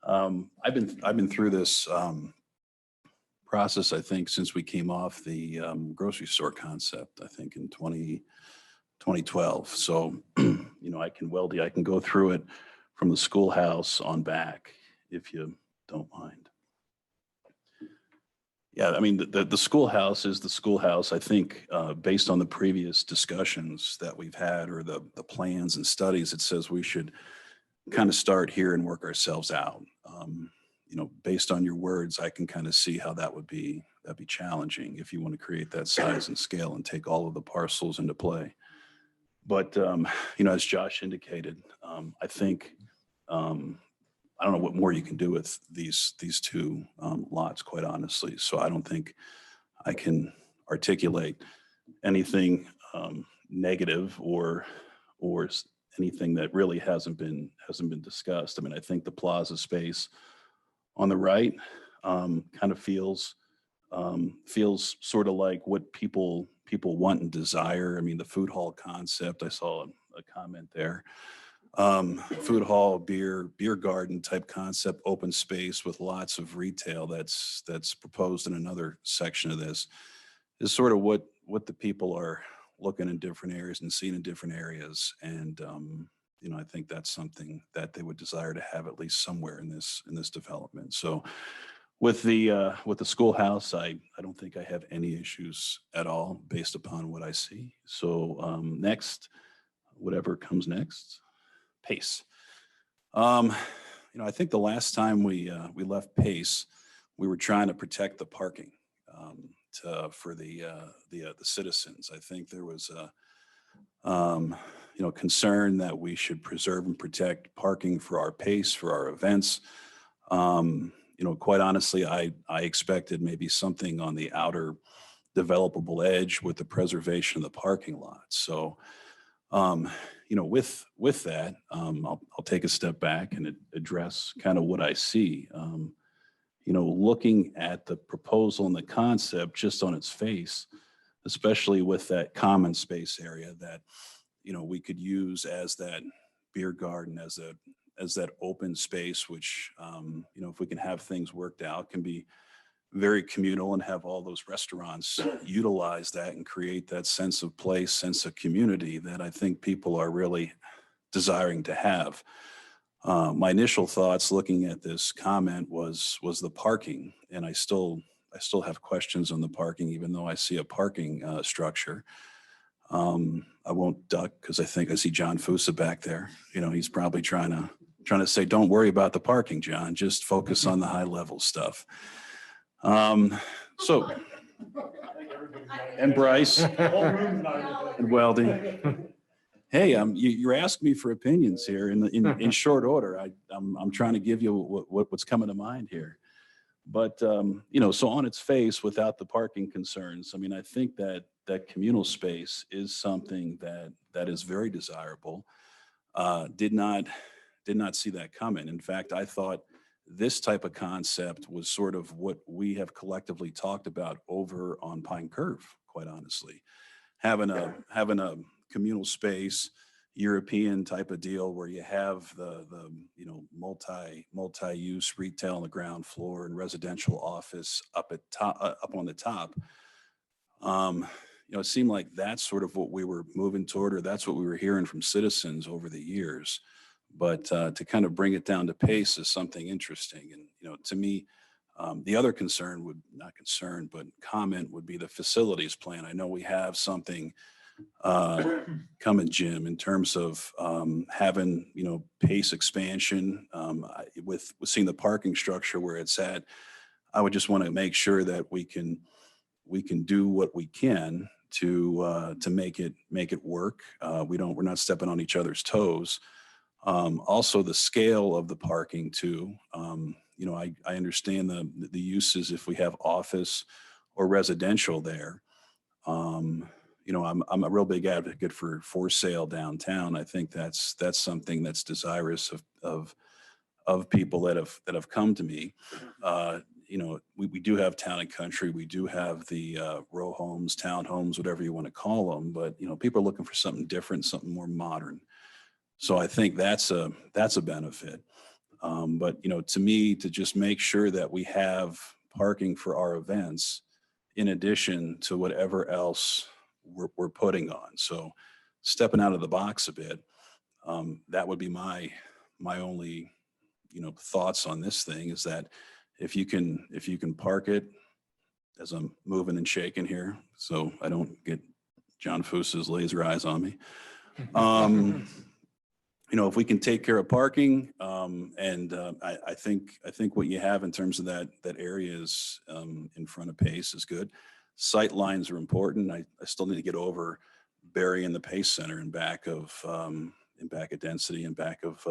I've been through this process, I think, since we came off the grocery store concept, I think in 2012. So, I can go through it from the schoolhouse on back, if you don't mind. Yeah, I mean, the schoolhouse is the schoolhouse. I think based on the previous discussions that we've had, or the plans and studies, it says we should kind of start here and work ourselves out. Based on your words, I can kind of see how that'd be challenging if you want to create that size and scale and take all of the parcels into play. But, as Josh indicated, I think, I don't know what more you can do with these two lots, quite honestly. So I don't think I can articulate anything negative or anything that really hasn't been discussed. I mean, I think the plaza space on the right kind of feels sort of like what people want and desire. I mean, the food hall concept, I saw a comment there. Food hall, beer garden type concept, open space with lots of retail that's proposed in another section of this is sort of what the people are looking in different areas and seeing in different areas. And, I think that's something that they would desire to have at least somewhere in this development. So with the schoolhouse, I don't think I have any issues at all based upon what I see. So next, whatever comes next, pace. I think the last time we left pace, we were trying to protect the parking for the citizens. I think there was a concern that we should preserve and protect parking for our pace, for our events. Quite honestly, I expected maybe something on the outer developable edge with the preservation of the parking lot. So, with that, I'll take a step back and address kind of what I see. Looking at the proposal and the concept just on its face, especially with that common space area that, we could use as that beer garden, as that open space, which, if we can have things worked out, can be very communal and have all those restaurants utilize that and create that sense of place, sense of community that I think people are really desiring to have. My initial thoughts looking at this comment was the parking, and I still have questions on the parking, even though I see a parking structure. I won't duck because I think I see John Fusa back there. He's probably trying to say, don't worry about the parking, John, just focus on the high level stuff. So, and Bryce and Weldy. Hey, you're asking me for opinions here in short order. I'm trying to give you what's coming to mind here. But, so on its face, without the parking concerns, I mean, I think that communal space is something that is very desirable. Did not see that coming. In fact, I thought this type of concept was sort of what we have collectively talked about over on Pine Curve, quite honestly. Having a communal space, European type of deal where you have the multi-use retail on the ground floor and residential office up on the top. It seemed like that's sort of what we were moving toward, or that's what we were hearing from citizens over the years. But to kind of bring it down to pace is something interesting. And, to me, the other comment would be the facilities plan. I know we have something coming, Jim, in terms of having, pace expansion with seeing the parking structure where it's at. I would just want to make sure that we can do what we can to make it work. We're not stepping on each other's toes. Also the scale of the parking too. I understand the uses if we have office or residential there. I'm a real big advocate for sale downtown. I think that's something that's desirous of people that have come to me. We do have town and country. We do have the row homes, townhomes, whatever you want to call them. But people are looking for something different, something more modern. So I think that's a benefit. But to me, to just make sure that we have parking for our events, in addition to whatever else we're putting on. So stepping out of the box a bit, that would be my only thoughts on this thing is that if you can park it, as I'm moving and shaking here, so I don't get John Fusa's laser eyes on me. If we can take care of parking, and I think what you have in terms of that area is in front of Pace is good. Sight lines are important. I still need to get over burying the Pace Center in back of density and back of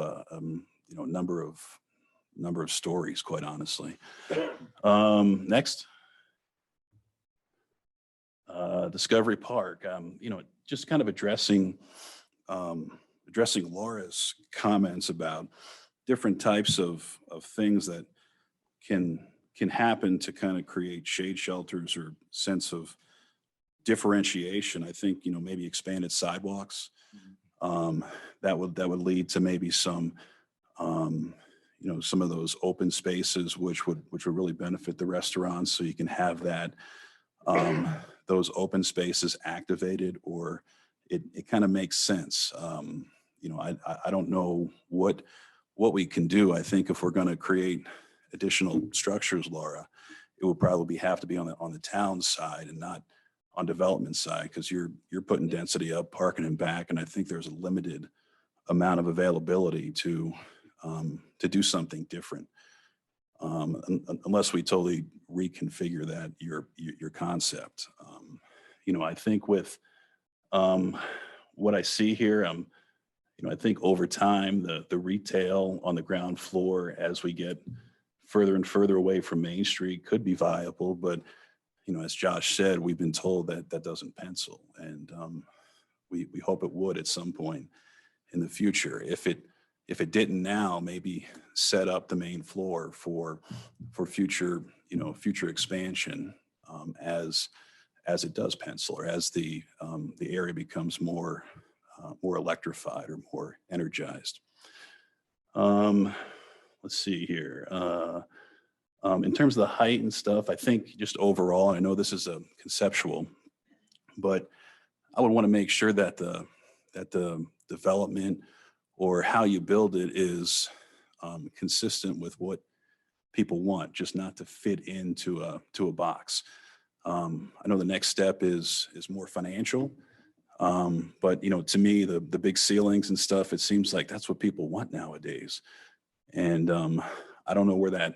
number of stories, quite honestly. Next. Discovery Park, just kind of addressing Laura's comments about different types of things that can happen to kind of create shade shelters or sense of differentiation. I think, maybe expanded sidewalks, that would lead to maybe some, some of those open spaces, which would really benefit the restaurants. So you can have that, those open spaces activated, or it kind of makes sense. I don't know what we can do. I think if we're going to create additional structures, Laura, it would probably have to be on the town side and not on development side, because you're putting density up, parking and back, and I think there's a limited amount of availability to do something different, unless we totally reconfigure that your concept. I think with what I see here, I think over time the retail on the ground floor, as we get further and further away from Main Street, could be viable, but as Josh said, we've been told that doesn't pencil, and we hope it would at some point in the future. If it didn't now, maybe set up the main floor for future expansion, as it does pencil, or as the area becomes more electrified or more energized. Let's see here. In terms of the height and stuff, I think just overall, I know this is a conceptual, but I would want to make sure that the development or how you build it is consistent with what people want, just not to fit into a box. I know the next step is more financial, but to me, the big ceilings and stuff, it seems like that's what people want nowadays, and I don't know where that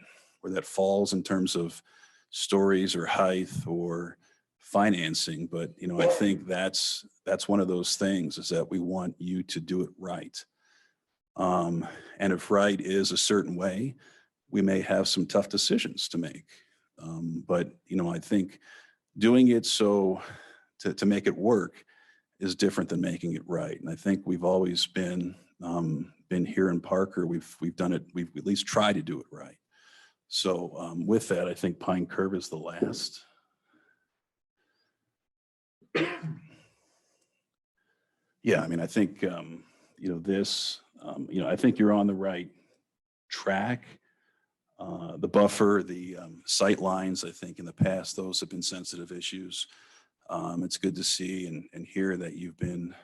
falls in terms of stories or height or financing, but I think that's one of those things, is that we want you to do it right. And if right is a certain way, we may have some tough decisions to make. But I think doing it so to make it work is different than making it right. And I think we've always been here in Parker. We've done it. We've at least tried to do it right. So with that, I think Pine Curve is the last. Yeah, I think this. I think you're on the right track. The buffer, the sight lines, I think in the past, those have been sensitive issues. It's good to see and hear that you've been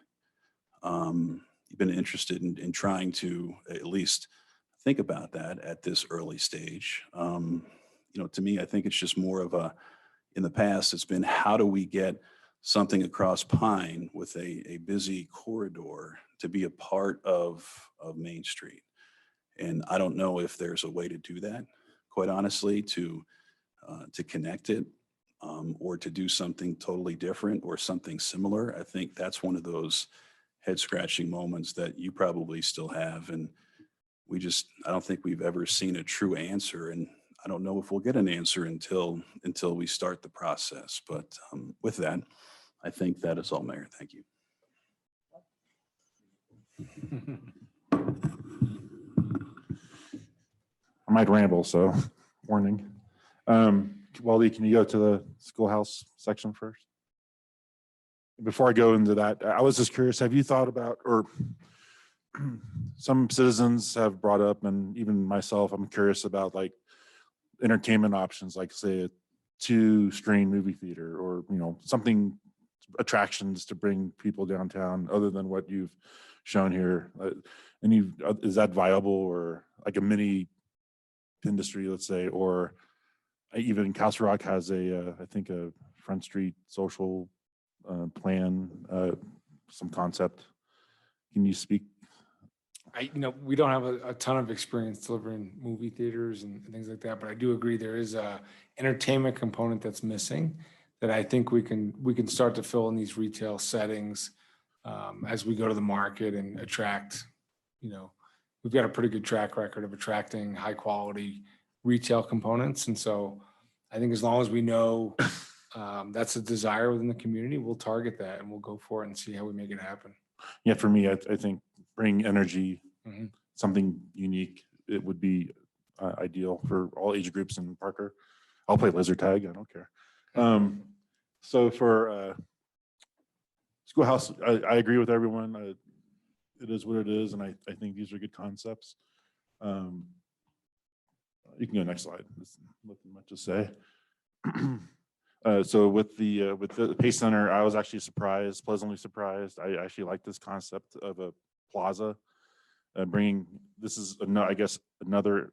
interested in trying to at least think about that at this early stage. To me, I think it's just more of in the past, it's been how do we get something across Pine with a busy corridor to be a part of Main Street. And I don't know if there's a way to do that, quite honestly, to connect it, or to do something totally different or something similar. I think that's one of those head scratching moments that you probably still have. And I don't think we've ever seen a true answer. And I don't know if we'll get an answer until we start the process. But with that, I think that is all, Mayor. Thank you. I might ramble, so warning. Wally, can you go to the schoolhouse section first? Before I go into that, I was just curious, have you thought about, or some citizens have brought up, and even myself, I'm curious about like entertainment options, like say a 2-screen movie theater, or something, attractions to bring people downtown other than what you've shown here. Is that viable, or like a mini industry, let's say, or even Castle Rock has I think a Front Street social plan, some concept. Can you speak? We don't have a ton of experience delivering movie theaters and things like that, but I do agree there is a entertainment component that's missing that I think we can start to fill in these retail settings as we go to the market and attract. We've got a pretty good track record of attracting high quality retail components, and so I think as long as we know that's a desire within the community, we'll target that and we'll go for it and see how we make it happen. Yeah, for me, I think bring energy, Mhm. something unique, it would be ideal for all age groups in Parker. I'll play lizard tag, I don't care. So for schoolhouse, I agree with everyone. It is what it is, and I think these are good concepts. You can go next slide. There's nothing much to say. So with the Pace Center, I was actually surprised, pleasantly surprised. I actually like this concept of a plaza. Bringing, this is, I guess, another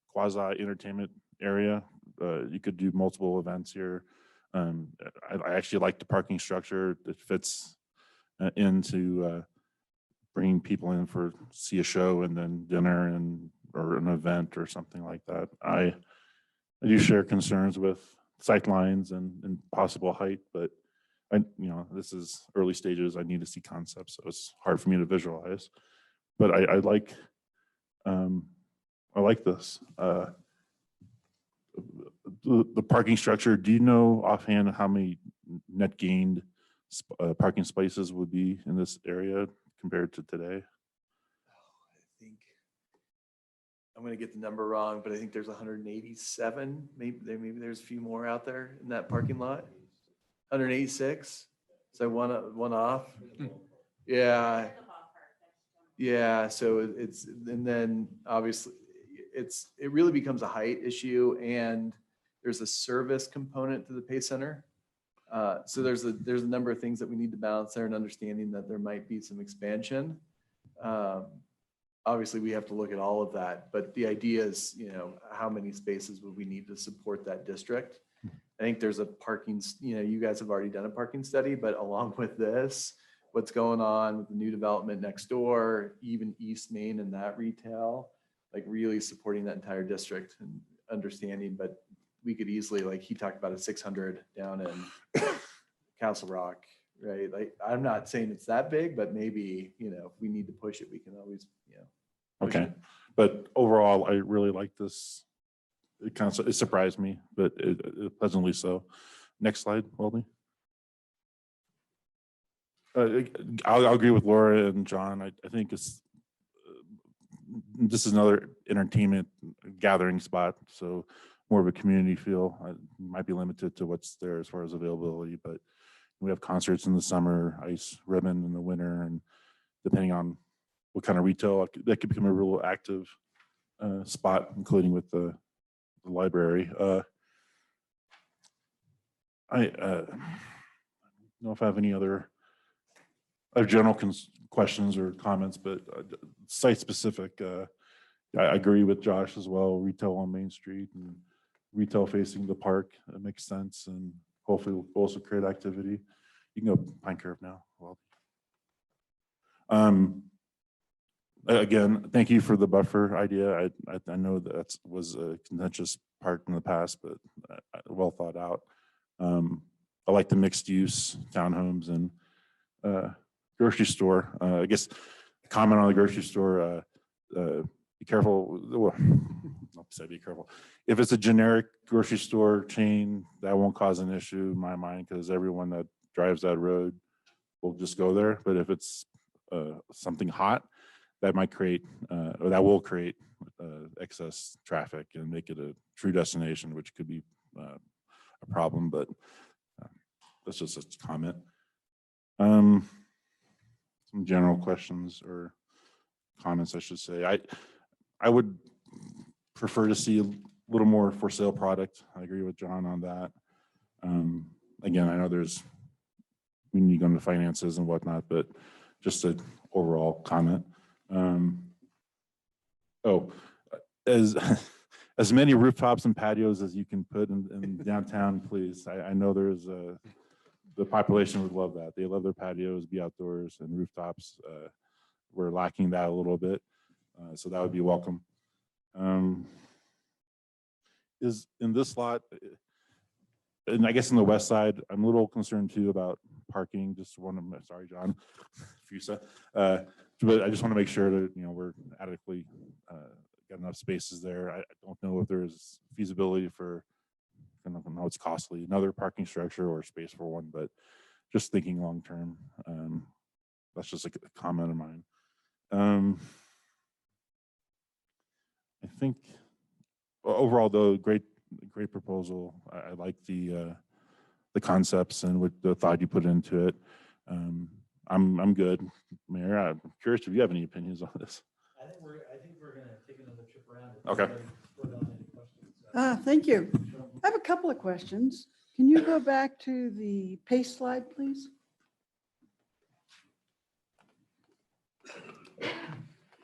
quasi entertainment area. You could do multiple events here. I actually like the parking structure that fits into bringing people in for see a show and then dinner and or an event or something like that. I do share concerns with sight lines and possible height, but this is early stages. I need to see concepts, so it's hard for me to visualize. But I like this. The parking structure. Do you know offhand how many net gained parking spaces would be in this area compared to today? I think I'm going to get the number wrong, but I think there's 187. Maybe there's a few more out there in that parking lot. 186. So one off. Yeah. Yeah. So it's, and then obviously it really becomes a height issue, and there's a service component to the Pace Center. So there's a number of things that we need to balance there, and understanding that there might be some expansion. Obviously we have to look at all of that, but the idea is, how many spaces would we need to support that district? I think there's a parking, you guys have already done a parking study, but along with this, what's going on with the new development next door, even East Main and that retail, like really supporting that entire district and understanding, but we could easily, like he talked about a 600 down in Castle Rock, right? Like, I'm not saying it's that big, but maybe, if we need to push it, we can always, push Okay. it. But overall, I really like this. It surprised me, but it pleasantly so. Next slide, Waldy. I'll agree with Laura and John. I think this is another entertainment gathering spot, so more of a community feel. Might be limited to what's there as far as availability, but we have concerts in the summer, ice ribbon in the winter, and depending on what kind of retail, that could become a real active spot, including with the library. I don't know if I have any other general questions or comments, but site specific, I agree with Josh as well. Retail on Main Street and retail facing the park, it makes sense, and hopefully will also create activity. You can go Pine Curve now. Well, again, thank you for the buffer idea. I know that was a contentious part in the past, but well thought out. I like the mixed use townhomes and grocery store. I guess comment on the grocery store. Be careful. Well, I'll say be careful. If it's a generic grocery store chain, that won't cause an issue in my mind, because everyone that drives that road will just go there. But if it's something hot, that might create or that will create excess traffic and make it a true destination, which could be a problem. But that's just a comment. Some general questions or comments, I should say. I would prefer to see a little more for sale product. I agree with John on that. Again, I know we need to go into finances and whatnot, but just an overall comment. As many rooftops and patios as you can put in downtown, please. I know there's the population would love that. They love their patios, be outdoors, and rooftops. We're lacking that a little bit, so that would be welcome. Is in this lot, and I guess in the west side, I'm a little concerned too about parking. Just sorry, John, Fusa, but I just want to make sure that we're adequately got enough spaces there. I don't know if there's feasibility for I know it's costly, another parking structure or space for one, but just thinking long-term. That's just like a comment of mine. I think overall though, great proposal. I like the concepts and what the thought you put into it. I'm good. Mayor, I'm curious if you have any opinions on this. I think we're gonna take another trip around. Okay. Thank you. I have a couple of questions. Can you go back to the pace slide, please?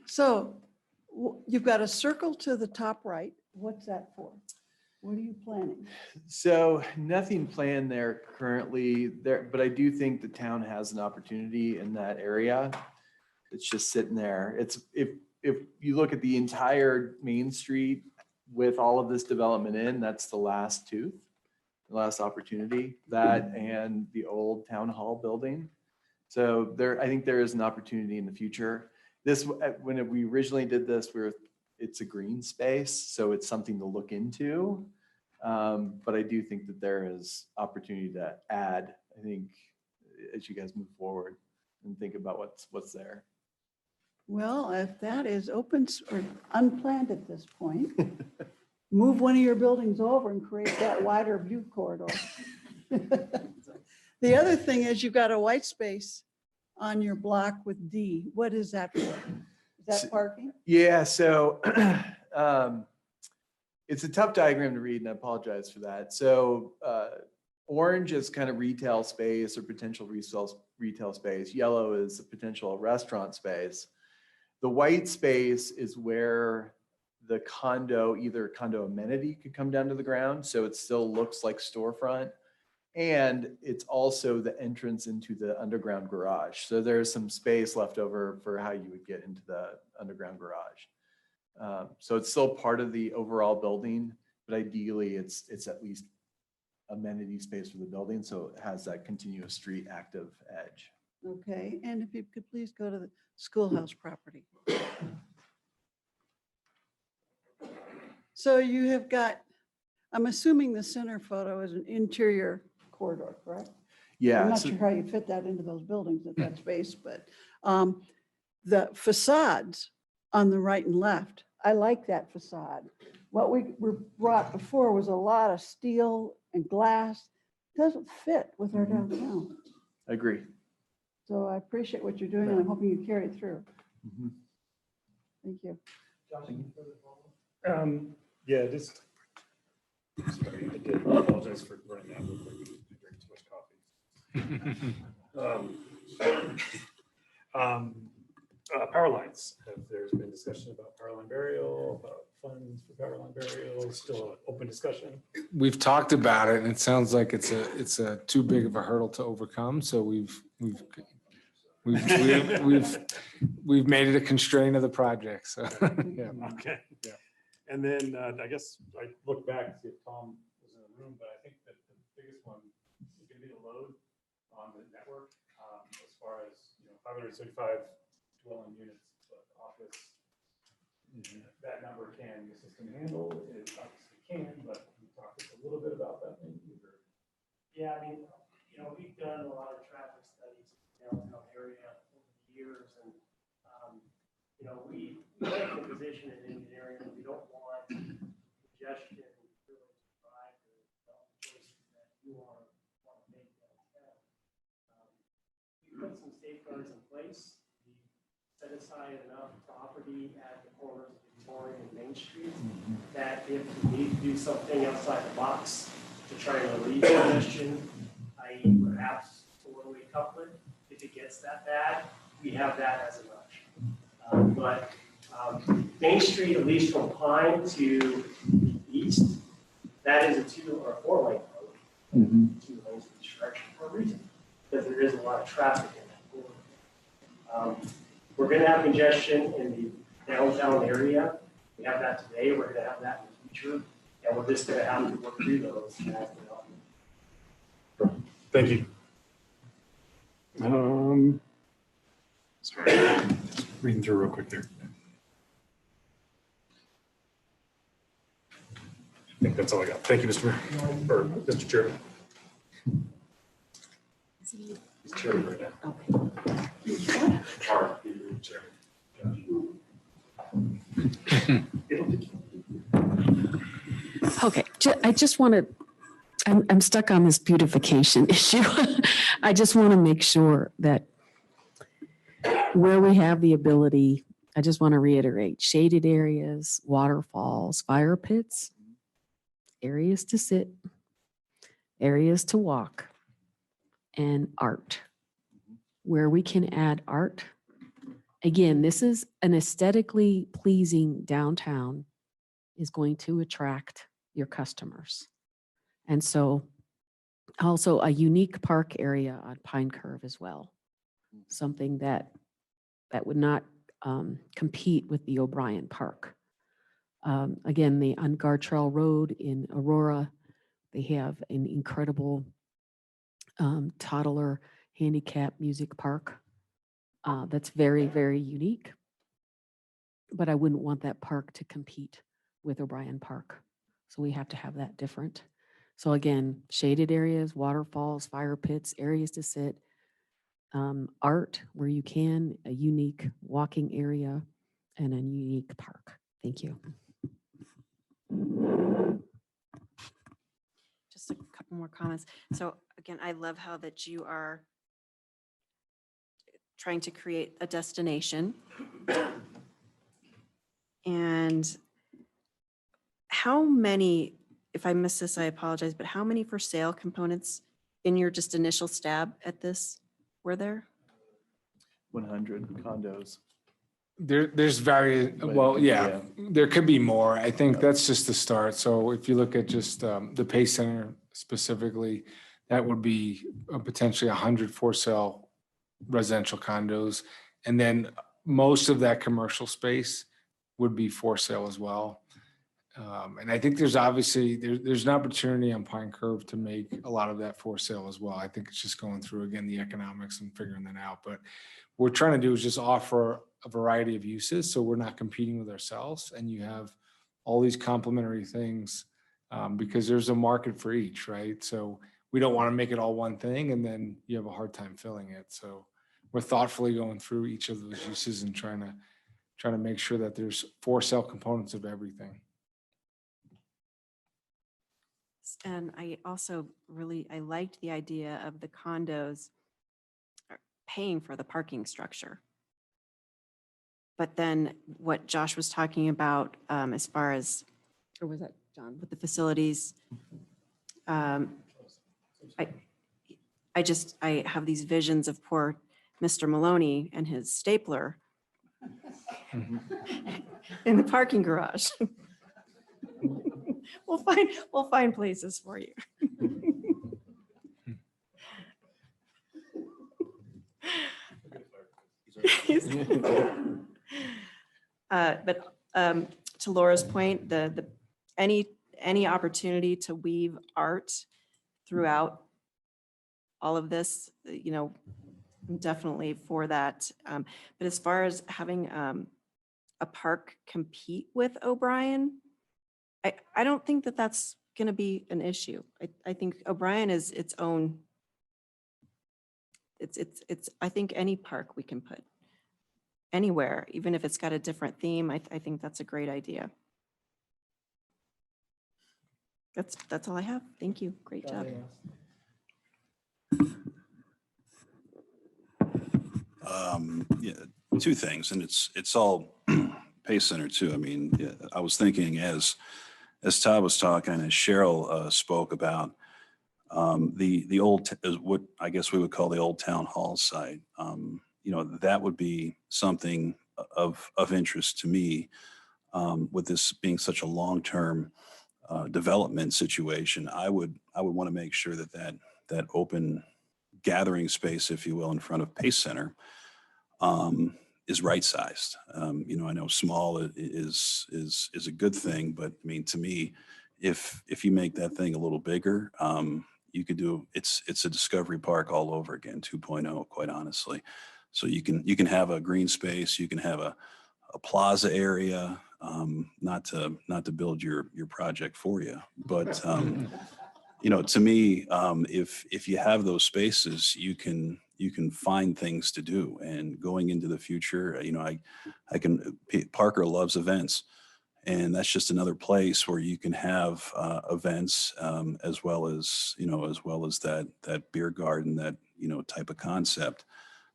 So you've got a circle to the top right. What's that for? What are you planning? So nothing planned there currently there, but I do think the town has an opportunity in that area. It's just sitting there. It's, if you look at the entire Main Street with all of this development in, that's the last tooth, the last opportunity, that and the old town hall building. So there, I think there is an opportunity in the future. This, when we originally did this, it's a green space, so it's something to look into. But I do think that there is opportunity to add, I think, as you guys move forward and think about what's there. Well, if that is open or unplanned at this point, move one of your buildings over and create that wider view corridor. The other thing is you've got a white space on your block with D. What is that for? Is that parking? Yeah, so it's a tough diagram to read, and I apologize for that. So orange is kind of retail space or potential retail space. Yellow is a potential restaurant space. The white space is where the condo, either condo amenity could come down to the ground, so it still looks like storefront. And it's also the entrance into the underground garage. So there's some space left over for how you would get into the underground garage. So it's still part of the overall building, but ideally it's at least amenity space for the building, so it has that continuous street active edge. Okay, and if you could please go to the schoolhouse property. So you have got, I'm assuming the center photo is an interior corridor, correct? Yeah. I'm not so- sure how you fit that into those buildings at that space, but the facades on the right and left, I like that facade. What we were brought before was a lot of steel and glass. Doesn't fit with our downtown. I agree. So I appreciate what you're doing and I'm hoping you carry it through. Mhm. Thank you. Yeah, just. Sorry, I did apologize for running out real quick. I drank too much coffee. Power lines. There's been discussion about power line burial, about funds for power line burial, still an open discussion. We've talked about it, and it sounds like it's a too big of a hurdle to overcome. So we've made it a constraint of the project. So yeah. Okay. Yeah. And then I guess I look back to see if Tom was in the room, but I think that the biggest one is going to be the load on the network, as far as 575 dwelling units, but office. That number can the system handle? It obviously can, but we talked a little bit about that maybe. Yeah, I mean, we've done a lot of traffic studies in the downtown area over the years, and we take the position in engineering that we don't want congestion really to drive the development choices that you want to make downtown. We put some safeguards in place. We set aside enough property at the corners of Victoria and Main Street that if we need to do something outside the box to try and relieve congestion, i.e. perhaps four-way couplet, if it gets that bad, we have that as an option. But Main Street, at least from Pine to the east, that is a 2 or 4 lane road. 2 lanes in each direction for a reason, because there is a lot of traffic in that corridor. We're going to have congestion in the downtown area. We have that today. We're going to have that in the future, and we're just going to have to work through those as development. Thank you. Sorry, just reading through real quick there. think that's all I got. Thank you, Mr. Mayor, or Mr. Chairman. He's chairman right now. Okay, I just want to, I'm stuck on this beautification issue. I just want to make sure that where we have the ability, I just want to reiterate, shaded areas, waterfalls, fire pits, areas to sit, areas to walk, and art. Where we can add art. Again, this is an aesthetically pleasing downtown is going to attract your customers. And so also a unique park area on Pine Curve as well. Something that would not compete with the O'Brien Park. Again, on Gartrell Road in Aurora, they have an incredible toddler handicap music park that's very, very unique. But I wouldn't want that park to compete with O'Brien Park. So we have to have that different. So again, shaded areas, waterfalls, fire pits, areas to sit, art where you can, a unique walking area, and a unique park. Thank you. Just a couple more comments. So again, I love how that you are trying to create a destination. And how many, if I missed this, I apologize, but how many for sale components in your just initial stab at this were there? 100 condos. There's various, But it well, could be, yeah, there could be more. I think that's just the start. So if you look at just the Pace Center specifically, that would be potentially 100 for sale residential condos. And then most of that commercial space would be for sale as well. And I think there's obviously, there's an opportunity on Pine Curve to make a lot of that for sale as well. I think it's just going through, again, the economics and figuring that out. But what we're trying to do is just offer a variety of uses so we're not competing with ourselves, and you have all these complementary things because there's a market for each, right? So we don't want to make it all one thing and then you have a hard time filling it. So we're thoughtfully going through each of those uses and trying to make sure that there's for sale components of everything. And I also I liked the idea of the condos paying for the parking structure. But then what Josh was talking about as far as, or was that John, with the facilities, I have these visions of poor Mr. Maloney and his stapler in the parking garage. We'll find places for you. But to Laura's point, any opportunity to weave art throughout all of this, I'm definitely for that. But as far as having a park compete with O'Brien, I don't think that that's going to be an issue. I think O'Brien is its own. I think any park we can put anywhere, even if it's got a different theme. I think that's a great idea. That's all I have. Thank you. Great job. Yeah, two things, and it's all Pace Center too. I mean, yeah, I was thinking as Todd was talking, as Cheryl spoke about the old, what I guess we would call the old town hall site. That would be something of interest to me. With this being such a long-term development situation, I would want to make sure that open gathering space, if you will, in front of Pace Center is right-sized. I know small is a good thing, but I mean, to me, if you make that thing a little bigger, you could do it's a Discovery Park all over again, 2.0, quite honestly. So you can have a green space, you can have a plaza area, not to build your project for you, but you know, to me, if you have those spaces, you can find things to do. And going into the future, you know, Parker loves events, and that's just another place where you can have events, as well as that beer garden, that, you know, type of concept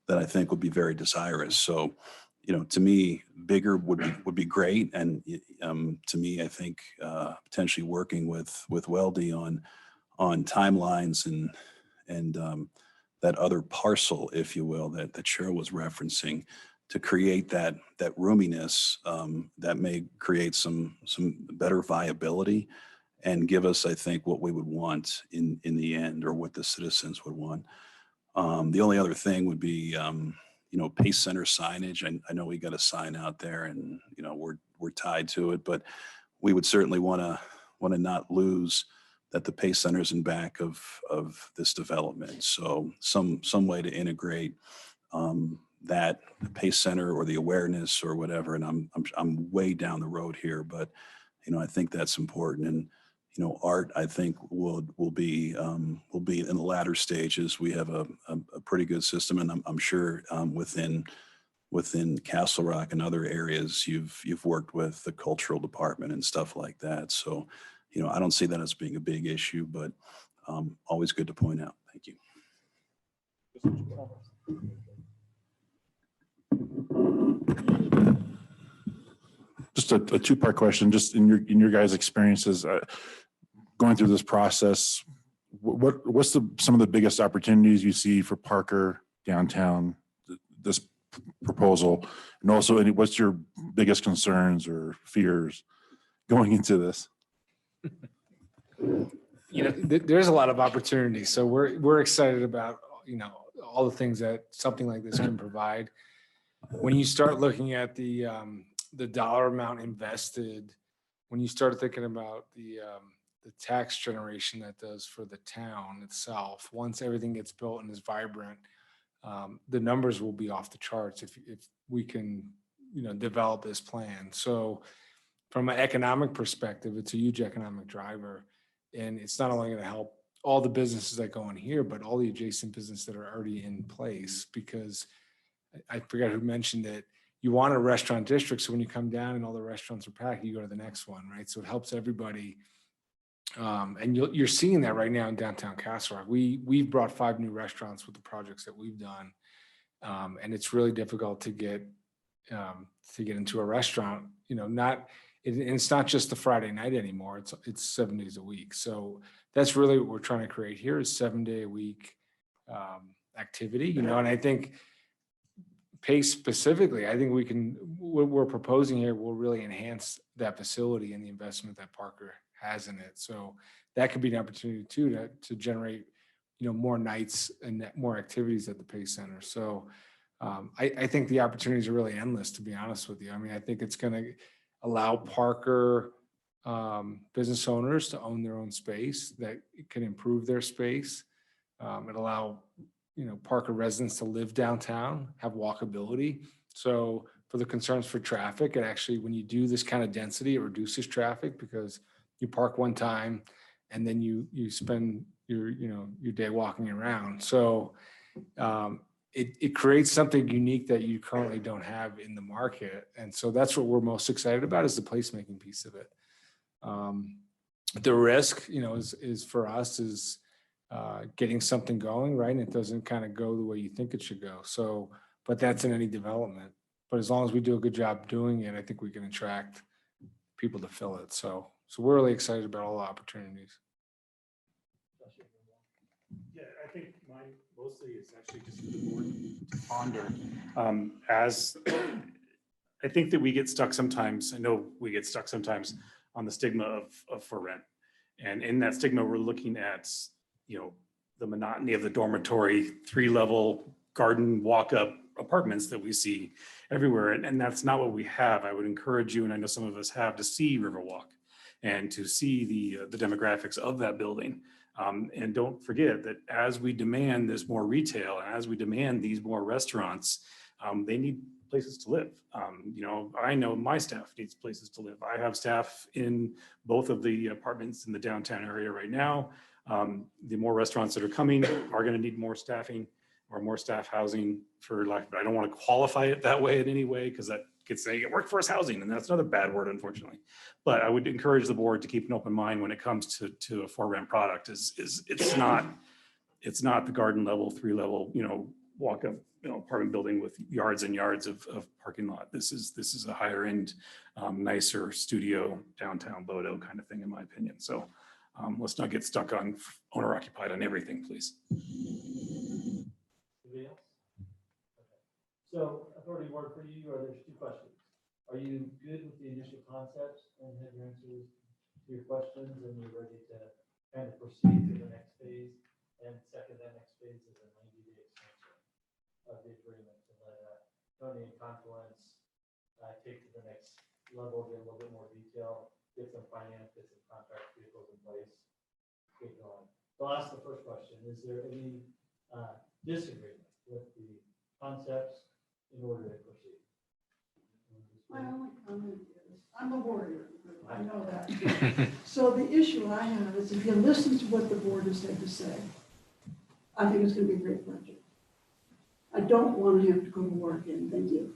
that I think would be very desirous. So, you know, to me, bigger would be great. And to me, I think potentially working with Weldy on timelines and that other parcel, if you will, that Cheryl was referencing, to create that roominess that may create some better viability and give us, I think, what we would want in the end, or what the citizens would want. The only other thing would be, you know, Pace Center signage. I know we got a sign out there, and, you know, we're tied to it, but we would certainly want to not lose that the Pace Center is in back of this development. So some way to integrate that Pace Center or the awareness or whatever. And I'm way down the road here, but, you know, I think that's important. And, you know, art, I think will be in the latter stages. We have a pretty good system, and I'm sure within Castle Rock and other areas, you've worked with the cultural department and stuff like that. So, you know, I don't see that as being a big issue, but always good to point out. Thank you. Just a two-part question, just in your guys' experiences going through this process, what's some of the biggest opportunities you see for Parker downtown, this proposal, and also what's your biggest concerns or fears going into this? You know, there's a lot of opportunities. So we're excited about, you know, all the things that something like this can provide. When you start looking at the dollar amount invested, when you start thinking about the tax generation that does for the town itself, once everything gets built and is vibrant, the numbers will be off the charts if we can, you know, develop this plan. So from an economic perspective, it's a huge economic driver. And it's not only going to help all the businesses that go in here, but all the adjacent businesses that are already in place, because I forgot who mentioned it. You want a restaurant district, so when you come down and all the restaurants are packed, you go to the next one, right? So it helps everybody. And you're seeing that right now in downtown Castle Rock. We've brought 5 new restaurants with the projects that we've done, and it's really difficult to get into a restaurant. You know, it's not just the Friday night anymore. It's 7 days a week. So that's really what we're trying to create here, is 7-day-a-week activity. You know, and I think Pace specifically, I think what we're proposing here will really enhance that facility and the investment that Parker has in it. So that could be an opportunity too to generate, you know, more nights and more activities at the Pace Center. So I think the opportunities are really endless, to be honest with you. I mean, I think it's going to allow Parker business owners to own their own space, that can improve their space. It allow, you know, Parker residents to live downtown, have walkability. So for the concerns for traffic, it actually, when you do this kind of density, it reduces traffic, because you park one time and then you spend your day walking around. So it creates something unique that you currently don't have in the market. And so that's what we're most excited about, is the placemaking piece of it. The risk, you know, is for us is getting something going, right? And it doesn't kind of go the way you think it should go. So, but that's in any development. But as long as we do a good job doing it, I think we can attract people to fill it. So we're really excited about all the opportunities. Yeah, I think mine mostly is actually just for the board to ponder. As I think that we get stuck sometimes, I know we get stuck sometimes on the stigma of for rent. And in that stigma, we're looking at, you know, the monotony of the dormitory, 3-level garden walk-up apartments that we see everywhere. And that's not what we have. I would encourage you, and I know some of us have, to see Riverwalk and to see the demographics of that building. And don't forget that as we demand this more retail, and as we demand these more restaurants, they need places to live. I know my staff needs places to live. I have staff in both of the apartments in the downtown area right now. The more restaurants that are coming are going to need more staffing or more staff housing for lack, but I don't want to qualify it that way in any way because that gets saying workforce housing, and that's another bad word, unfortunately. But I would encourage the board to keep an open mind when it comes to a for rent product. It's not the garden level, 3-level, walk up, apartment building with yards and yards of parking lot. This is a higher end, nicer studio downtown Bodo kind of thing, in my opinion. So let's not get stuck on owner occupied on everything, please. Anybody else? Okay. So authority word for you, or there's 2 questions. Are you good with the initial concepts and have your answers to your questions and you're ready to kind of proceed to the next phase? And second, that next phase is a 90-day extension of the agreement to let Tony and Confluence take to the next level, get a little bit more detail, get some finance, get some contract vehicles in place, get going. So I'll ask the first question. Is there any disagreement with the concepts in order to proceed? My only comment is, I'm a warrior, I know that. So the issue I have is if you listen to what the board has had to say, I think it's gonna be a great project. I don't want to have to go to war again, thank you.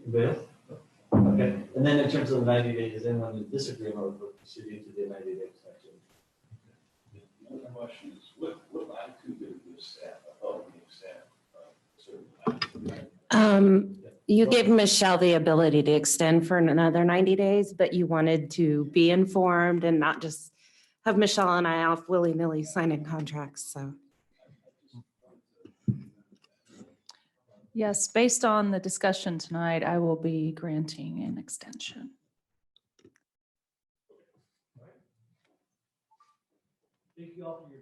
Anybody else? Okay, and then in terms of the 90 days, is anyone in disagreement with proceeding to the 90-day extension? The question is, what latitude do we give staff? I thought we gave staff certain latitude. You gave Michelle the ability to extend for another 90 days, but you wanted to be informed and not just have Michelle and I off willy-nilly signing contracts, so. Yes, based on the discussion tonight, I will be granting an extension. Thank you all for your